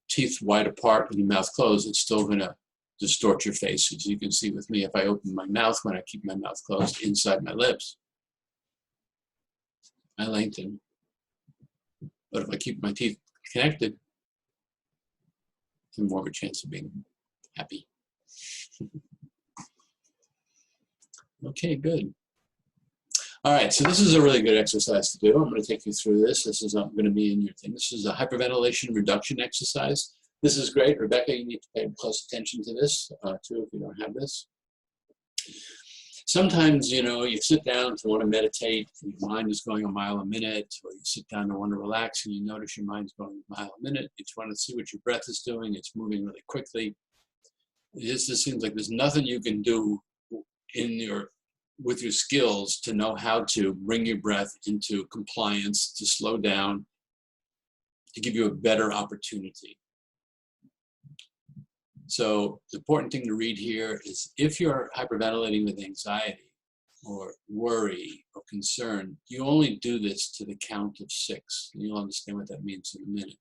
S1: teeth wide apart and your mouth closed, it's still going to distort your face. As you can see with me, if I open my mouth when I keep my mouth closed inside my lips, I lengthen. But if I keep my teeth connected, I'm more of a chance of being happy. Okay, good. All right, so this is a really good exercise to do. I'm going to take you through this. This is not going to be in your thing. This is a hyperventilation reduction exercise. This is great. Rebecca, you need to pay close attention to this, too, if you don't have this. Sometimes, you know, you sit down to want to meditate, and your mind is going a mile a minute, or you sit down to want to relax, and you notice your mind's going a mile a minute. You just want to see what your breath is doing. It's moving really quickly. It just seems like there's nothing you can do with your skills to know how to bring your breath into compliance, to slow down, to give you a better opportunity. So the important thing to read here is if you're hyperventilating with anxiety or worry or concern, you only do this to the count of 6. You'll understand what that means in a minute.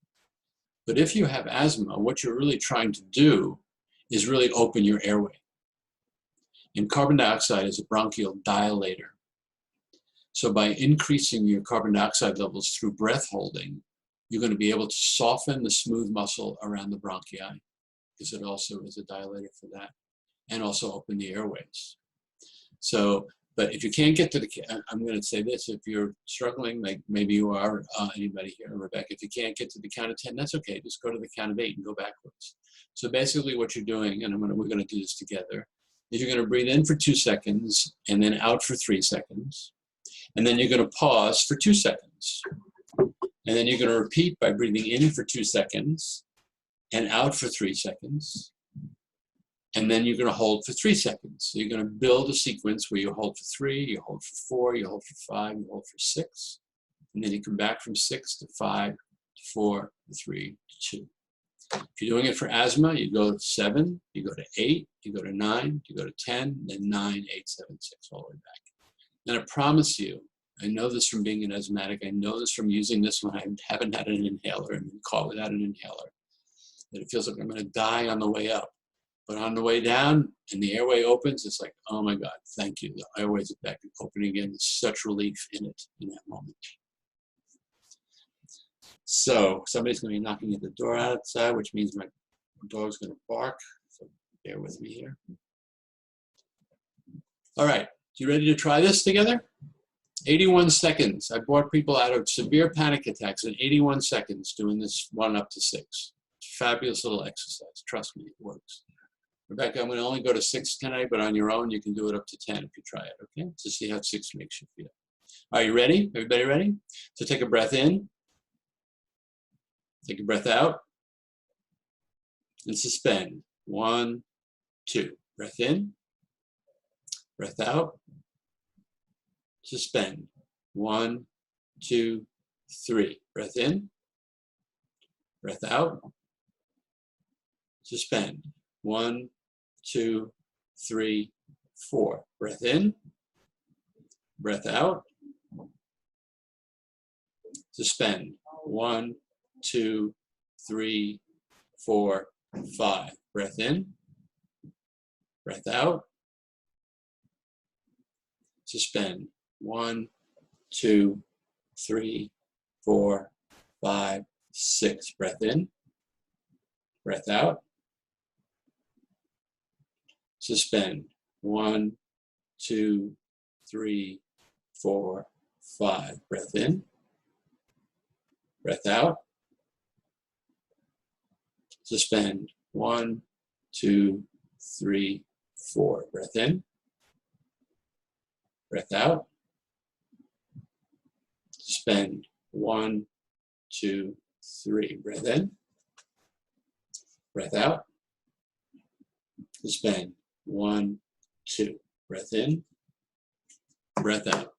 S1: But if you have asthma, what you're really trying to do is really open your airway. And carbon dioxide is a bronchial dilator. So by increasing your carbon dioxide levels through breath holding, you're going to be able to soften the smooth muscle around the bronchi, because it also is a dilator for that, and also open the airways. So, but if you can't get to the, I'm going to say this, if you're struggling, like maybe you are, anybody here, Rebecca, if you can't get to the count of 10, that's okay. Just go to the count of 8 and go backwards. So basically what you're doing, and we're going to do this together, is you're going to breathe in for 2 seconds and then out for 3 seconds. And then you're going to pause for 2 seconds. And then you're going to repeat by breathing in for 2 seconds and out for 3 seconds. And then you're going to hold for 3 seconds. So you're going to build a sequence where you hold for 3, you hold for 4, you hold for 5, you hold for 6. And then you come back from 6 to 5, to 4, to 3, to 2. If you're doing it for asthma, you go to 7, you go to 8, you go to 9, you go to 10, then 9, 8, 7, 6, all the way back. And I promise you, I know this from being an asthmatic, I know this from using this when I haven't had an inhaler and been caught without an inhaler, that it feels like I'm going to die on the way up. But on the way down, and the airway opens, it's like, oh my God, thank you. The airways are back and opening again. There's such relief in it, in that moment. So somebody's going to be knocking at the door outside, which means my dog's going to bark. So bear with me here. All right, you ready to try this together? 81 seconds. I brought people out of severe panic attacks in 81 seconds doing this 1 up to 6. Fabulous little exercise. Trust me, it works. Rebecca, I'm going to only go to 6 tonight, but on your own, you can do it up to 10 if you try it, okay? To see how 6 makes you feel. Are you ready? Everybody ready? So take a breath in. Take a breath out. And suspend. 1, 2. Breath in. Breath out. Suspend. 1, 2, 3. Breath in. Breath out. Suspend. 1, 2, 3, 4. Breath in. Breath out. Suspend. 1, 2, 3, 4, 5. Breath in. Breath out. Suspend. 1, 2, 3, 4, 5, 6. Breath in. Breath out. Suspend. 1, 2, 3, 4, 5. Breath in. Breath out. Suspend. 1, 2, 3, 4. Breath in. Breath out. Suspend. 1, 2, 3. Breath in. Breath out. Suspend. 1, 2. Breath in. Breath out.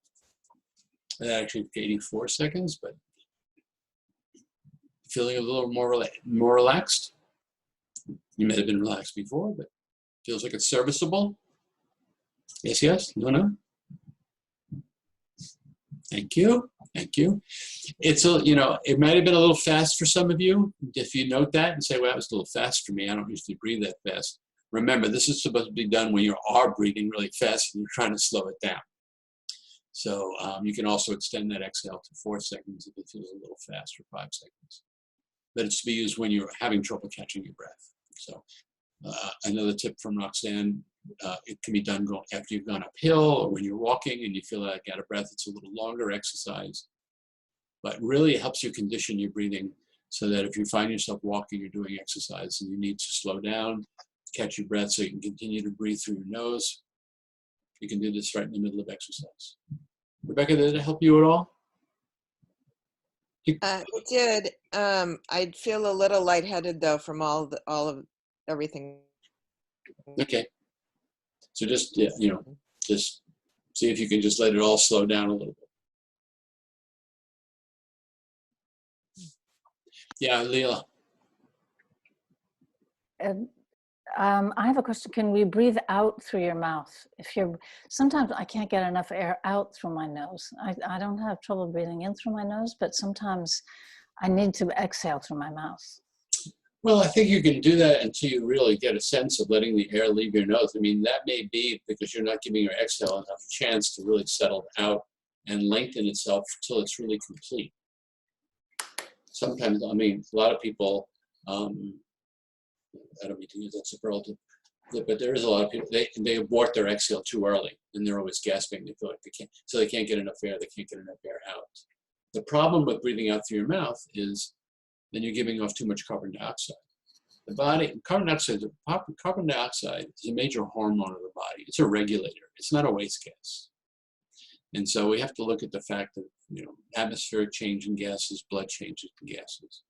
S1: That actually took 84 seconds, but feeling a little more relaxed. You may have been relaxed before, but feels like it's serviceable. Yes, yes, no, no. Thank you, thank you. It's a, you know, it might have been a little fast for some of you. If you note that and say, well, that was a little fast for me. I don't usually breathe that fast. Remember, this is supposed to be done when you are breathing really fast and you're trying to slow it down. So you can also extend that exhale to 4 seconds if it feels a little fast, or 5 seconds. But it's to be used when you're having trouble catching your breath. So another tip from Roxanne, it can be done after you've gone uphill or when you're walking and you feel like out of breath. It's a little longer exercise, but really it helps you condition your breathing so that if you find yourself walking or doing exercise and you need to slow down, catch your breath so you can continue to breathe through your nose, you can do this right in the middle of exercise. Rebecca, did it help you at all?
S3: It did. I'd feel a little lightheaded though from all of everything.
S1: Okay. So just, yeah, you know, just see if you can just let it all slow down a little bit. Yeah, Leela.
S10: I have a question. Can we breathe out through your mouth? Sometimes I can't get enough air out through my nose. I don't have trouble breathing in through my nose, but sometimes I need to exhale through my mouth.
S1: Well, I think you can do that until you really get a sense of letting the air leave your nose. I mean, that may be because you're not giving your exhale enough chance to really settle out and lengthen itself until it's really complete. Sometimes, I mean, a lot of people, I don't mean to use that superlative, but there is a lot of people, they abort their exhale too early and they're always gasping. They feel like they can't, so they can't get enough air, they can't get enough air out. The problem with breathing out through your mouth is then you're giving off too much carbon dioxide. The body, carbon dioxide is a major hormone of the body. It's a regulator. It's not a waste gas. And so we have to look at the fact that, you know, atmospheric change in gases, blood changes in gases.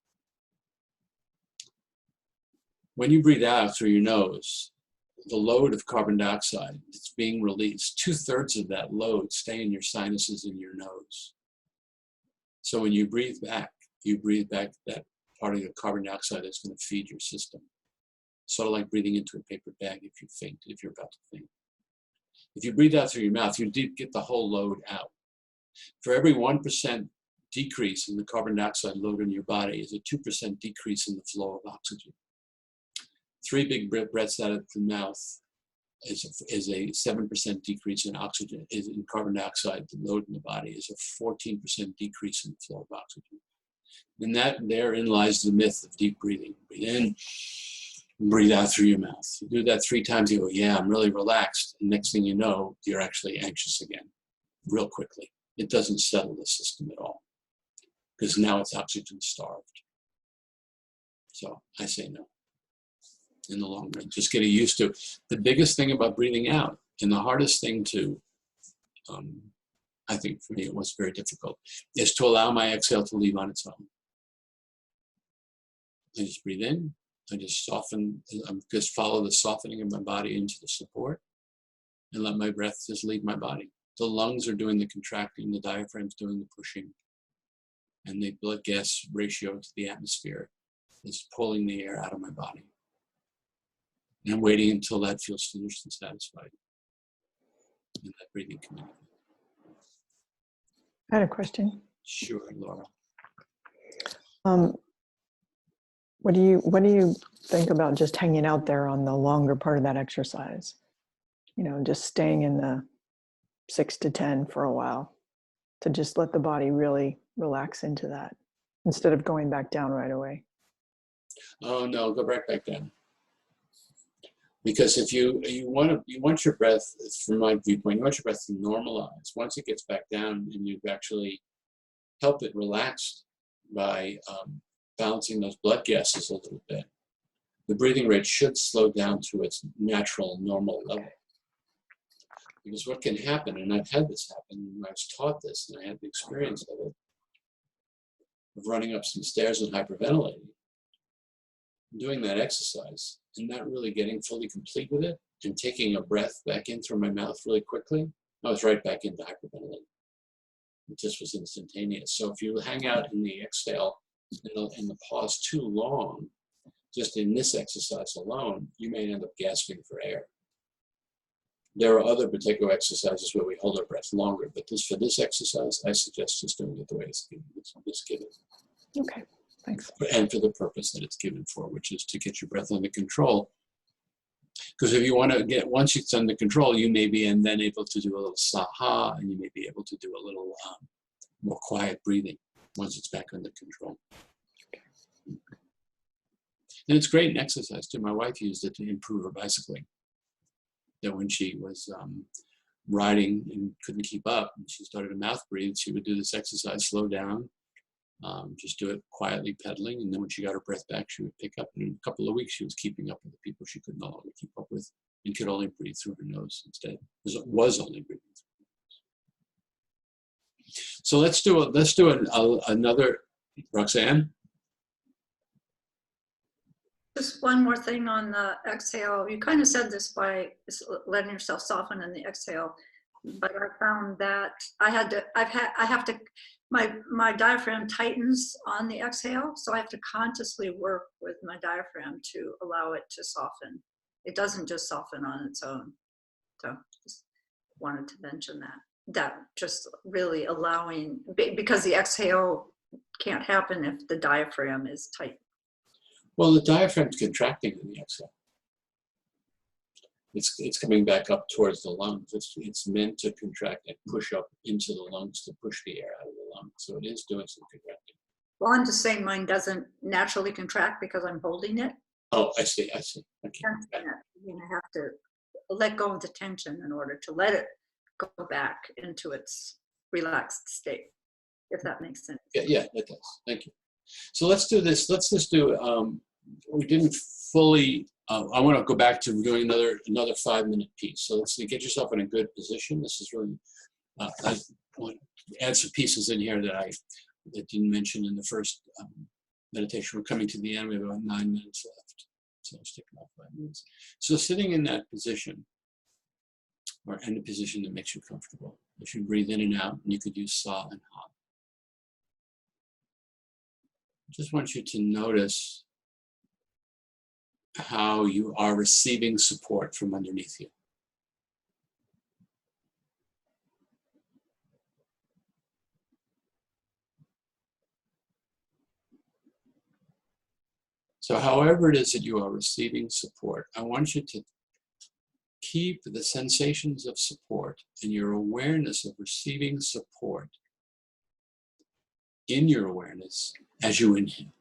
S1: When you breathe out through your nose, the load of carbon dioxide that's being released, 2/3 of that load stay in your sinuses in your nose. So when you breathe back that part of the carbon dioxide that's going to feed your system. Sort of like breathing into a paper bag if you're about to faint. If you breathe out through your mouth, you get the whole load out. For every 1% decrease in the carbon dioxide load in your body is a 2% decrease in the flow of oxygen. 3 big breaths out of the mouth is a 7% decrease in oxygen, in carbon dioxide. The load in the body is a 14% decrease in the flow of oxygen. And therein lies the myth of deep breathing. Breathe in, breathe out through your mouth. You do that 3 times, you go, yeah, I'm really relaxed. And next thing you know, you're actually anxious again, real quickly. It doesn't settle the system at all, because now it's oxygen starved. So I say no. In the long run, just getting used to. The biggest thing about breathing out, and the hardest thing to, I think for me it was very difficult, is to allow my exhale to leave on its own. I just breathe in, I just soften, just follow the softening of my body into the support, and let my breath just leave my body. The lungs are doing the contracting, the diaphragm's doing the pushing, and the blood gas ratio to the atmosphere is pulling the air out of my body. And I'm waiting until that feels finished and satisfied. And that breathing community.
S5: I had a question.
S1: Sure, Laura.
S5: What do you think about just hanging out there on the longer part of that exercise? You know, just staying in the 6 to 10 for a while to just let the body really relax into that instead of going back down right away.
S1: Oh no, go right back down. Because if you want your breath, from my viewpoint, you want your breath to normalize. Once it gets back down, and you've actually helped it relax by balancing those blood gases a little bit, the breathing rate should slow down to its natural, normal level. Because what can happen, and I've had this happen, I was taught this, and I had the experience of it, of running up some stairs and hyperventilating, doing that exercise, and not really getting fully complete with it, and taking a breath back in through my mouth really quickly, I was right back into hyperventilating. It just was instantaneous. So if you hang out in the exhale and the pause too long, just in this exercise alone, you may end up gasping for air. There are other particular exercises where we hold our breath longer, but for this exercise, I suggest just doing it the way it's given.
S5: Okay, thanks.
S1: And for the purpose that it's given for, which is to get your breath under control. Because if you want to once it's under control, you may be then able to do a little saha, and you may be able to do a little more quiet breathing once it's back under control. And it's great in exercise too. My wife used it to improve her bicycling. That when she was riding and couldn't keep up, and she started to mouth breathe, she would do this exercise, slow down, just do it quietly pedaling, and then when she got her breath back, she would pick up. And in a couple of weeks, she was keeping up with the people she could no longer keep up with, and could only breathe through her nose instead. Because it was only breathing through her nose. So let's do another, Roxanne.
S9: Just one more thing on the exhale. You kind of said this by letting yourself soften in the exhale, but I found that my diaphragm tightens on the exhale, so I have to consciously work with my diaphragm to allow it to soften. It doesn't just soften on its own. So just wanted to mention that just really allowing, because the exhale can't happen if the diaphragm is tight.
S1: Well, the diaphragm's contracting in the exhale. It's coming back up towards the lungs. It's meant to contract and push up into the lungs to push the air out of the lungs. So it is doing some contracting.
S9: Well, I'm just saying mine doesn't naturally contract because I'm holding it.
S1: Oh, I see. Okay.
S9: You have to let go of the tension in order to let it go back into its relaxed state, if that makes sense.
S1: Yeah, it does. Thank you. So let's do this. Let's just do, we didn't fully, I want to go back to doing another 5-minute piece. So let's get yourself in a good position. This is really, I want to add some pieces in here that didn't mention in the first meditation. We're coming to the end. We have about 9 minutes left. So I'll stick about 5 minutes. So sitting in that position, or in a position that makes you comfortable. If you breathe in and out, and you could use sa and ha. I just want you to notice how you are receiving support from underneath you. So however it is that you are receiving support, I want you to keep the sensations of support and your awareness of receiving support in your awareness as you inhale.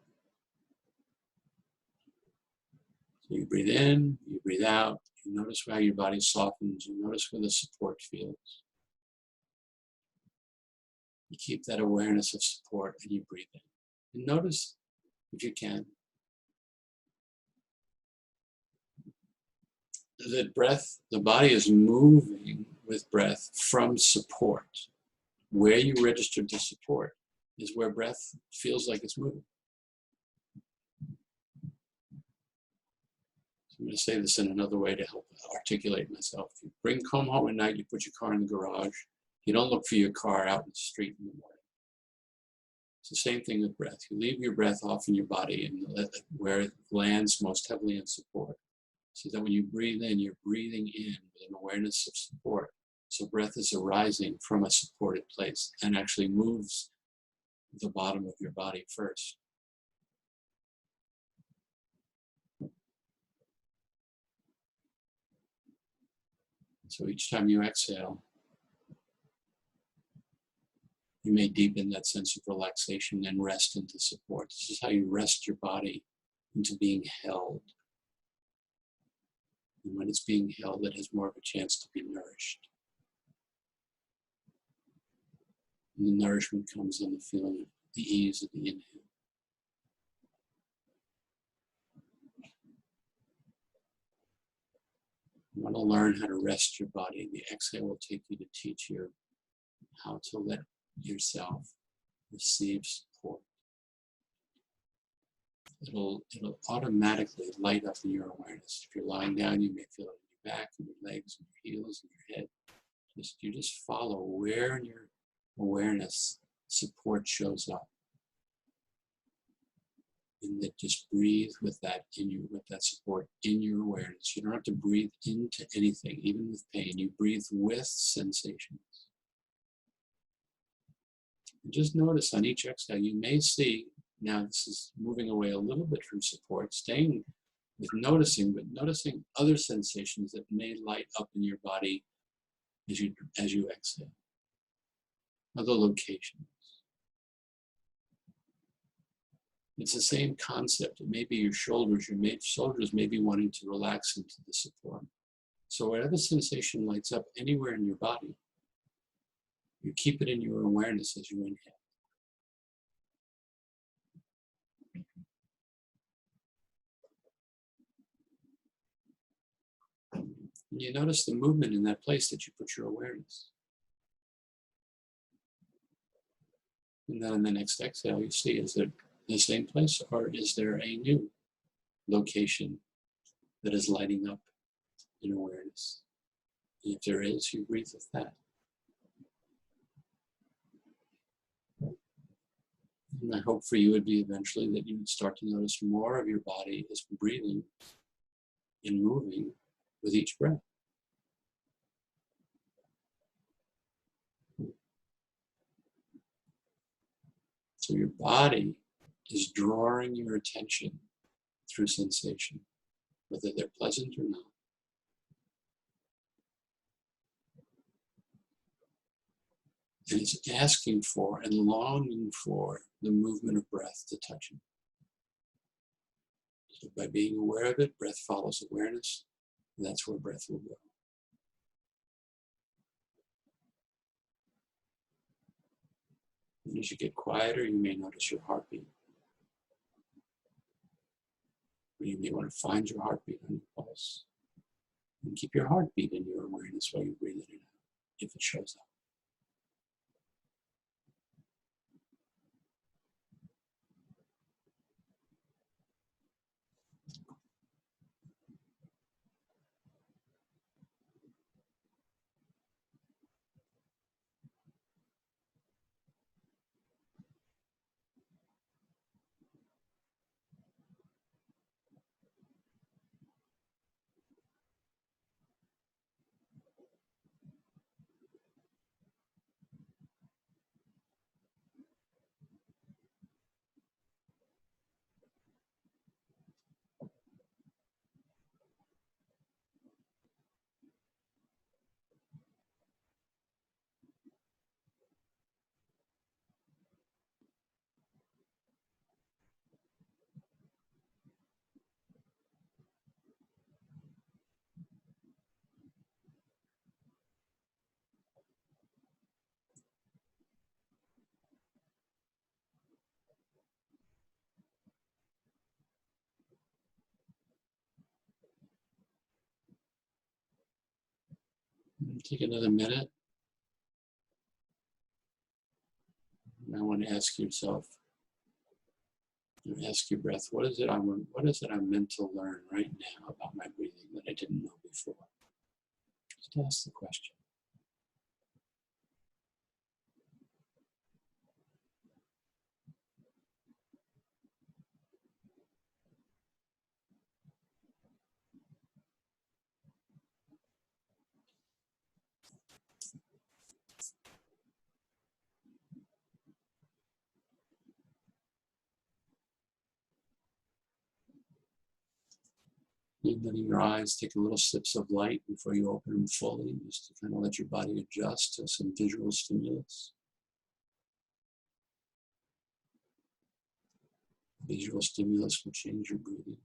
S1: So you breathe in, you breathe out, you notice how your body softens, you notice where the support feels. You keep that awareness of support and you breathe in. And notice, if you can, that breath, the body is moving with breath from support. Where you registered the support is where breath feels like it's moving. So I'm going to say this in another way to help articulate myself. You come home at night, you put your car in the garage. You don't look for your car out in the street in the morning. It's the same thing with breath. You leave your breath off in your body and let it where it lands most heavily in support. So that when you breathe in, you're breathing in with an awareness of support. So breath is arising from a supported place and actually moves the bottom of your body first. So each time you exhale, you may deepen that sense of relaxation and rest into support. This is how you rest your body into being held. And when it's being held, it has more of a chance to be nourished. And the nourishment comes in the feeling of the ease of the inhale. You want to learn how to rest your body. The exhale will take you to teach you how to let yourself receive support. It'll automatically light up in your awareness. If you're lying down, you may feel it in your back, in your legs, in your heels, in your head. You just follow where in your awareness support shows up. And then just breathe with that with that support in your awareness. You don't have to breathe into anything, even with pain. You breathe with sensations. And just notice on each exhale, you may see, now this is moving away a little bit from support, staying with noticing, but noticing other sensations that may light up in your body as you exhale. Other locations. It's the same concept. It may be your shoulders. Your shoulders may be wanting to relax into the support. So whatever sensation lights up anywhere in your body, you keep it in your awareness as you inhale. And you notice the movement in that place that you put your awareness. And then in the next exhale, you see, is it the same place, or is there a new location that is lighting up in awareness? And if there is, you breathe with that. And my hope for you would be eventually that you would start to notice more of your body is breathing and moving with each breath. So your body is drawing your attention through sensation, whether they're pleasant or not. And it's asking for and longing for the movement of breath to touch it. So by being aware of it, breath follows awareness, and that's where breath will go. And as you get quieter, you may notice your heartbeat. Or you may want to find your heartbeat on your pulse. And keep your heartbeat in your awareness while you breathe it in and out, if it shows up. Take another minute. And I want to ask yourself, ask your breath, what is it I'm meant to learn right now about my breathing that I didn't know before? Just ask the question. And letting your eyes take a little sips of light before you open them fully, just to kind of let your body adjust to some visual stimulus. Visual stimulus will change your breathing.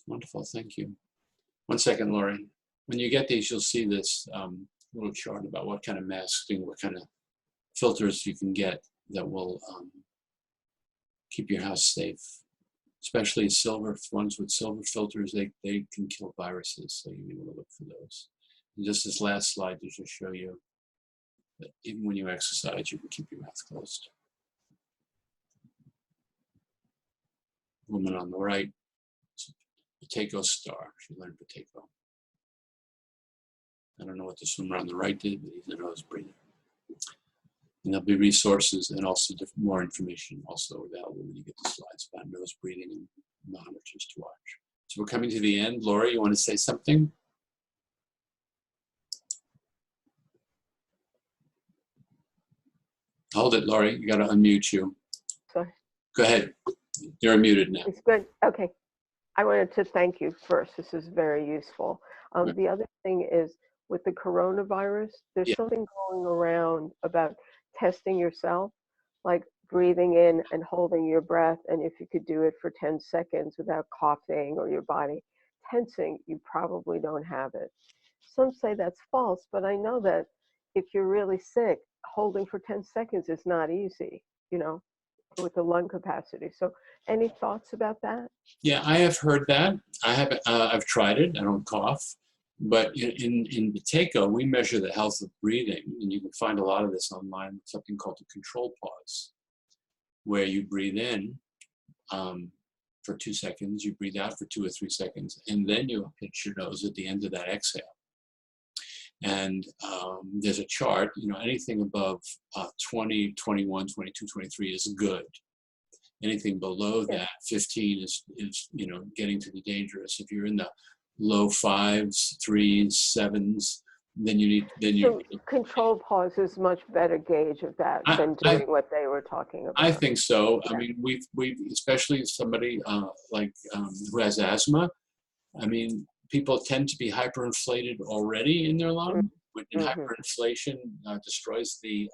S1: Wonderful, thank you. 1 second, Lori. When you get these, you'll see this little chart about what kind of masking, what kind of filters you can get that will keep your house safe. Especially silver ones with silver filters, they can kill viruses, so you may want to look for those. And just this last slide to just show you that even when you exercise, you can keep your mouth closed. Woman on the right, potato star. She learned potato. I don't know what the swimmer on the right did, but he's a nose breather. And there'll be resources and also more information also available when you get the slides about nose breathing and monitors to watch. So we're coming to the end. Laura, you want to say something? Hold it, Laurie. You got to unmute you.
S8: Sorry.
S1: Go ahead. You're unmuted now.
S8: It's good. Okay. I wanted to thank you first. This is very useful. The other thing is with the coronavirus, there's something going around about testing yourself, like breathing in and holding your breath. And if you could do it for 10 seconds without coughing or your body tensing, you probably don't have it. Some say that's false, but I know that if you're really sick, holding for 10 seconds is not easy, you know, with the lung capacity. So any thoughts about that?
S1: Yeah, I have heard that. I've tried it. I don't cough. But in Bateco, we measure the health of breathing, and you can find a lot of this online with something called the control pause, where you breathe in for 2 seconds, you breathe out for 2 or 3 seconds, and then you pinch your nose at the end of that exhale. And there's a chart, you know, anything above 20, 21, 22, 23 is good. Anything below that, 15 is you know, getting to the dangerous. If you're in the low 5s, 3s, 7s, then you need.
S8: So control pause is much better gauge of that than doing what they were talking about.
S1: I think so.
S8: Yeah.
S1: I mean, we've especially somebody who has asthma. I mean, people tend to be hyperinflated already in their lung. And hyperinflation destroys the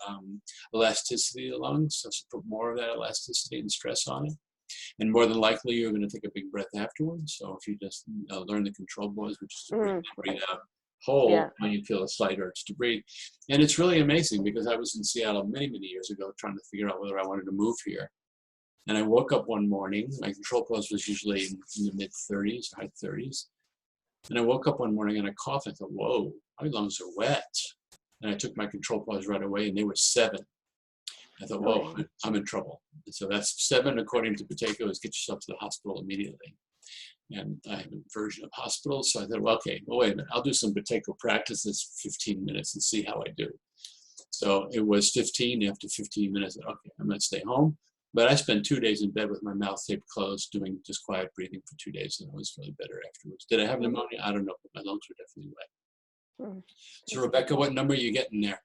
S1: elasticity of the lungs. So put more of that elasticity and stress on it. And more than likely, you're going to take a big breath afterwards. So if you just learn the control pause, which is to breathe out, hold when you feel a slight urge to breathe. And it's really amazing because I was in Seattle many, many years ago trying to figure out whether I wanted to move here. And I woke up one morning, my control pause was usually in the mid 30s, high 30s. And I woke up one morning and I coughed. I thought, whoa, my lungs are wet. And I took my control pause right away and they were 7. I thought, whoa, I'm in trouble. And so that's 7, according to Bateco, is get yourself to the hospital immediately. And I have a version of hospitals. So I thought, well, okay, well, wait a minute. I'll do some Bateco practices 15 minutes and see how I do. So it was 15. After 15 minutes, I thought, okay, I'm going to stay home. But I spent 2 days in bed with my mouth taped closed, doing just quiet breathing for 2 days, and it was really better afterwards. Did I have pneumonia? I don't know, but my lungs were definitely wet. So Rebecca, what number are you getting there?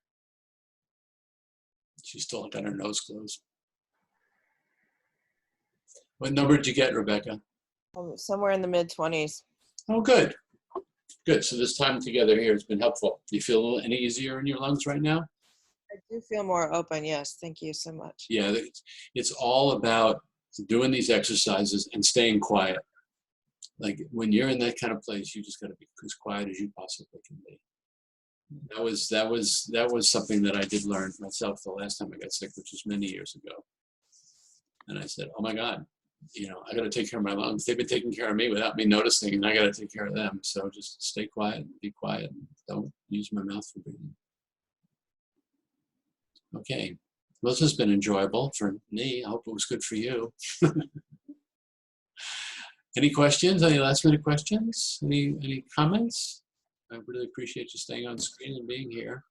S1: She's still got her nose closed. What number did you get, Rebecca?
S3: Somewhere in the mid-20s.
S1: Oh, good. Good. So this time together here has been helpful. Do you feel any easier in your lungs right now?
S3: I do feel more open, yes. Thank you so much.
S1: Yeah, it's all about doing these exercises and staying quiet. Like when you're in that kind of place, you just got to be as quiet as you possibly can be. That was something that I did learn myself the last time I got sick, which was many years ago. And I said, oh my God, you know, I got to take care of my lungs. They've been taking care of me without me noticing, and I got to take care of them. So just stay quiet and be quiet. And don't use my mouth for breathing. Okay, well, this has been enjoyable for me. I hope it was good for you. Any questions? Any last minute questions? Any comments? I really appreciate you staying on screen and being here.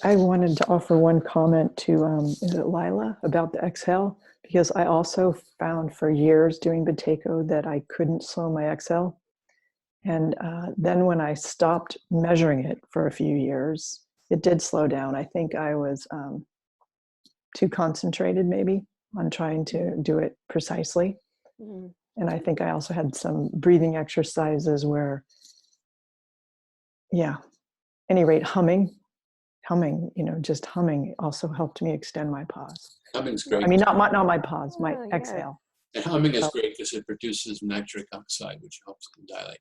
S5: I wanted to offer one comment to is it Lila about the exhale, because I also found for years doing Bateco that I couldn't slow my exhale. And then when I stopped measuring it for a few years, it did slow down. I think I was too concentrated maybe on trying to do it precisely. And I think I also had some breathing exercises where, yeah, any rate, humming, you know, just humming also helped me extend my pause.
S1: Humming's great.
S5: I mean, not my pause, my exhale.
S1: And humming is great because it produces nitric oxide, which helps them dilate.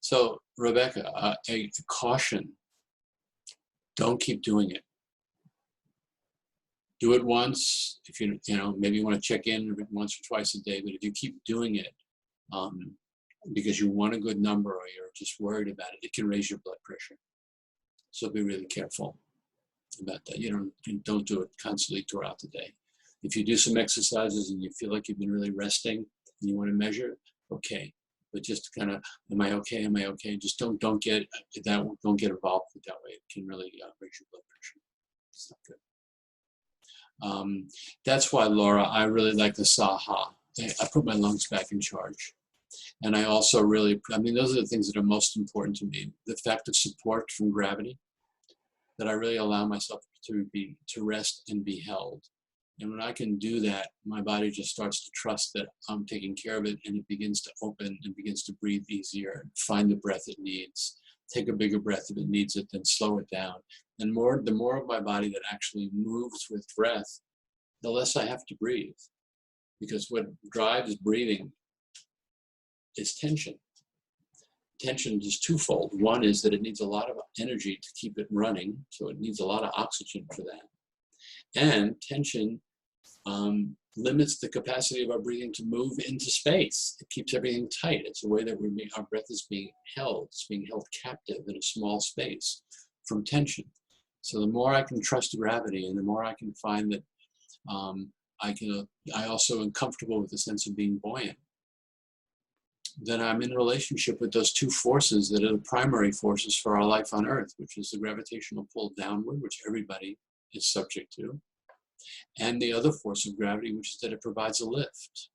S1: So, Rebecca, a caution, don't keep doing it. Do it once, if you know, maybe you want to check in once or twice a day, but if you keep doing it because you want a good number or you're just worried about it, it can raise your blood pressure. So be really careful about that. You don't do it constantly throughout the day. If you do some exercises and you feel like you've been really resting and you want to measure, okay. But just kind of, am I okay? Am I okay? Just don't get involved with that way. It can really raise your blood pressure. It's not good. That's why, Laura, I really like the Saha. I put my lungs back in charge. And I also really, those are the things that are most important to me. The fact of support from gravity, that I really allow myself to rest and be held. And when I can do that, my body just starts to trust that I'm taking care of it, and it begins to open and begins to breathe easier, find the breath it needs, take a bigger breath if it needs it, then slow it down. And the more of my body that actually moves with breath, the less I have to breathe. Because what drives breathing is tension. Tension is twofold. One is that it needs a lot of energy to keep it running, so it needs a lot of oxygen for that. And tension limits the capacity of our breathing to move into space. It keeps everything tight. It's a way that our breath is being held. It's being held captive in a small space from tension. So the more I can trust gravity, and the more I can find that I also am comfortable with the sense of being buoyant, then I'm in relationship with those two forces that are the primary forces for our life on Earth, which is the gravitational pull downward, which everybody is subject to, and the other force of gravity, which is that it provides a lift.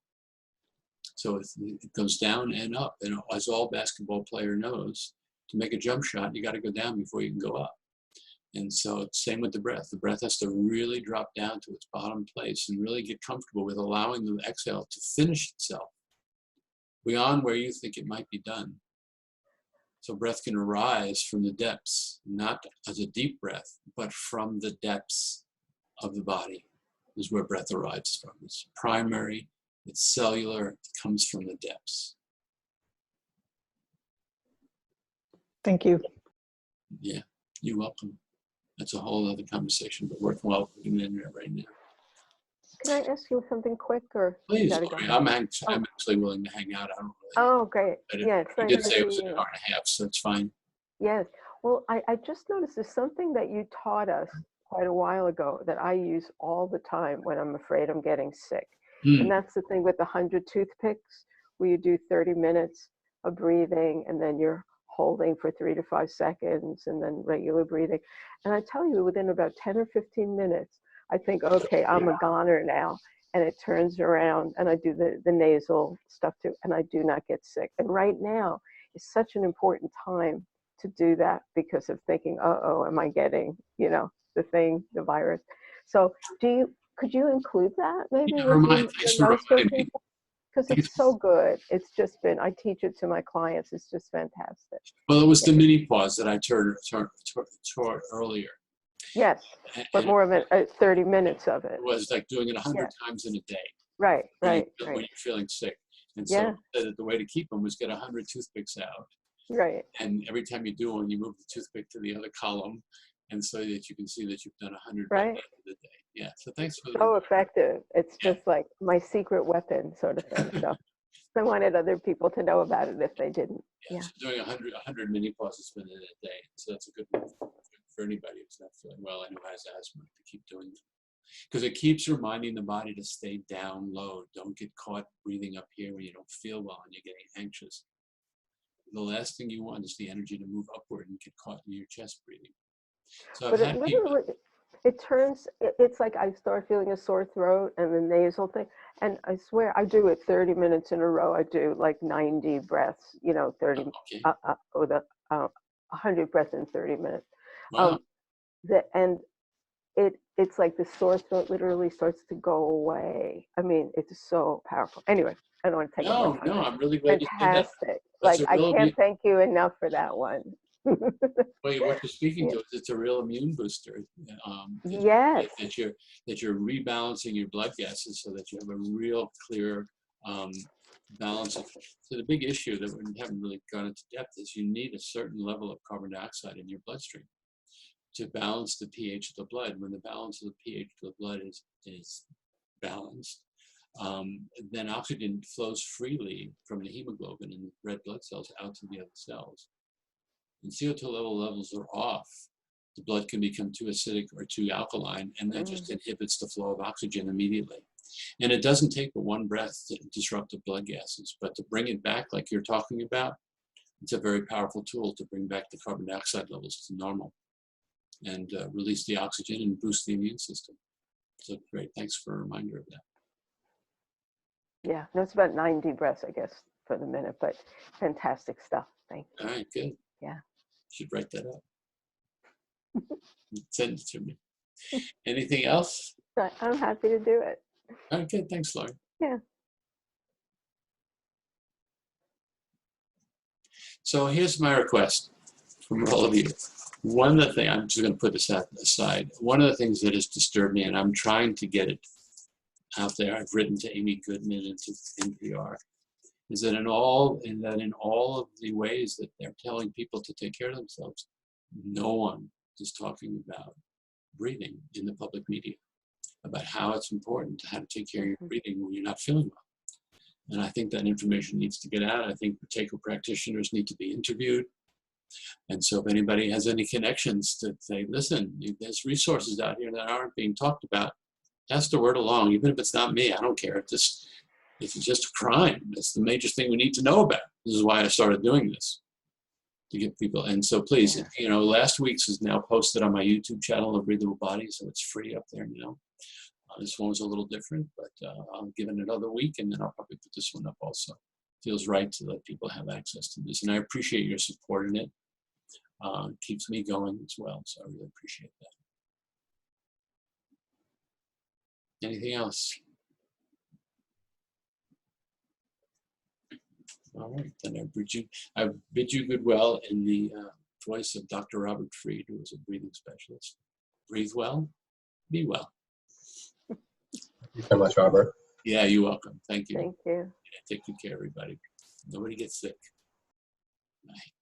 S1: So it goes down and up, and as all basketball player knows, to make a jump shot, you got to go down before you can go up. And so it's same with the breath. The breath has to really drop down to its bottom place and really get comfortable with allowing the exhale to finish itself beyond where you think it might be done. So breath can arise from the depths, not as a deep breath, but from the depths of the body is where breath arrives from. It's primary, it's cellular, it comes from the depths.
S5: Thank you.
S1: Yeah, you're welcome. That's a whole other conversation, but worthwhile putting it in there right now.
S8: Can I ask you something quick, or you
S1: Please,
S8: gotta go?
S1: Lori, I'm actually willing to hang out. I don't really.
S8: Oh, great. Yes.
S1: You did say it was an hour and a half, so it's fine.
S8: Yes. Well, I just noticed there's something that you taught us quite a while ago that I use all the time when I'm afraid I'm getting sick. And that's the thing with the 100 toothpicks, where you do 30 minutes of breathing and then you're holding for 3 to 5 seconds and then regular breathing. And I tell you, within about 10 or 15 minutes, I think, okay, I'm a goner now. And it turns around and I do the nasal stuff too, and I do not get sick. And right now is such an important time to do that because of thinking, uh-oh, am I getting, the virus? So could you include that maybe? Because it's so good. It's just been, I teach it to my clients. It's just fantastic.
S1: Well, it was the mini pause that I taught earlier.
S8: Yes, but more of 30 minutes of it.
S1: It was like doing it 100 times in a day.
S8: Right.
S1: When you're feeling sick. And so the way to keep them was get 100 toothpicks out.
S8: Right.
S1: And every time you do one, you move the toothpick to the other column, and so that you can see that you've done 100 by the end of the day. Yeah. So thanks for
S8: so effective. It's just like my secret weapon, sort of thing. So I wanted other people to know about it if they didn't.
S1: Yeah. So doing 100 mini pauses in a day. So that's a good move for anybody who's not feeling well and who has asthma to keep doing that. Because it keeps reminding the body to stay down low. Don't get caught breathing up here when you don't feel well and you're getting anxious. The last thing you want is the energy to move upward and get caught in your chest breathing. So
S8: but it turns, it's like I start feeling a sore throat and the nasal thing. And I swear I do it 30 minutes in a row. I do like 90 breaths, 30, with 100 breaths in 30 minutes.
S1: Wow.
S8: It's like the sore throat literally starts to go away. I mean, it's so powerful. Anyway, I don't want to take up more time.
S1: No, I'm really glad
S8: fantastic. You did that. Like, I can't thank you enough for that one.
S1: Well, what you're speaking to, it's a real immune booster.
S8: Yes.
S1: That you're rebalancing your blood gases so that you have a real clear balance of. So the big issue that we haven't really gone into depth is you need a certain level of carbon dioxide in your bloodstream to balance the pH of the blood. When the balance of the pH of the blood is balanced, then oxygen flows freely from the hemoglobin and the red blood cells out to the other cells. When CO2 levels are off, the blood can become too acidic or too alkaline, and that just inhibits the flow of oxygen immediately. And it doesn't take but one breath to disrupt the blood gases, but to bring it back like you're talking about, it's a very powerful tool to bring back the carbon dioxide levels to normal and release the oxygen and boost the immune system. So great, thanks for a reminder of that.
S8: Yeah, that's about 90 breaths, I guess, for the minute, but fantastic stuff. Thank you.
S1: All right, good.
S8: Yeah.
S1: Should write that up. Send it to me. Anything else?
S8: I'm happy to do it.
S1: All right, good. Thanks, Laurie.
S8: Yeah.
S1: So here's my request from all of you. One of the things, I'm just going to put this aside, one of the things that has disturbed me, and I'm trying to get it out there, I've written to Amy Goodman and to NPR, is that in all of the ways that they're telling people to take care of themselves, no one is talking about breathing in the public media, about how it's important to how to take care of your breathing when you're not feeling well. And I think that information needs to get out. I think particular practitioners need to be interviewed. And so if anybody has any connections to say, listen, there's resources out here that aren't being talked about, pass the word along, even if it's not me, I don't care. It's just a crime. It's the major thing we need to know about. This is why I started doing this, to get people. And so please, last week's is now posted on my YouTube channel, The Breathable Body, so it's free up there now. This one was a little different, but I'll give it another week, and then I'll probably put this one up also. Feels right to let people have access to this, and I appreciate your support in it. It keeps me going as well, so I really appreciate that. Anything else? All right, then I bid you goodwill in the voice of Dr. Robert Freed, who is a breathing specialist. Breathe well, be well.
S11: Thank you so much, Robert.
S1: Yeah, you're welcome. Thank you.
S8: Thank you.
S1: Yeah, take good care, everybody. Nobody gets sick. Bye.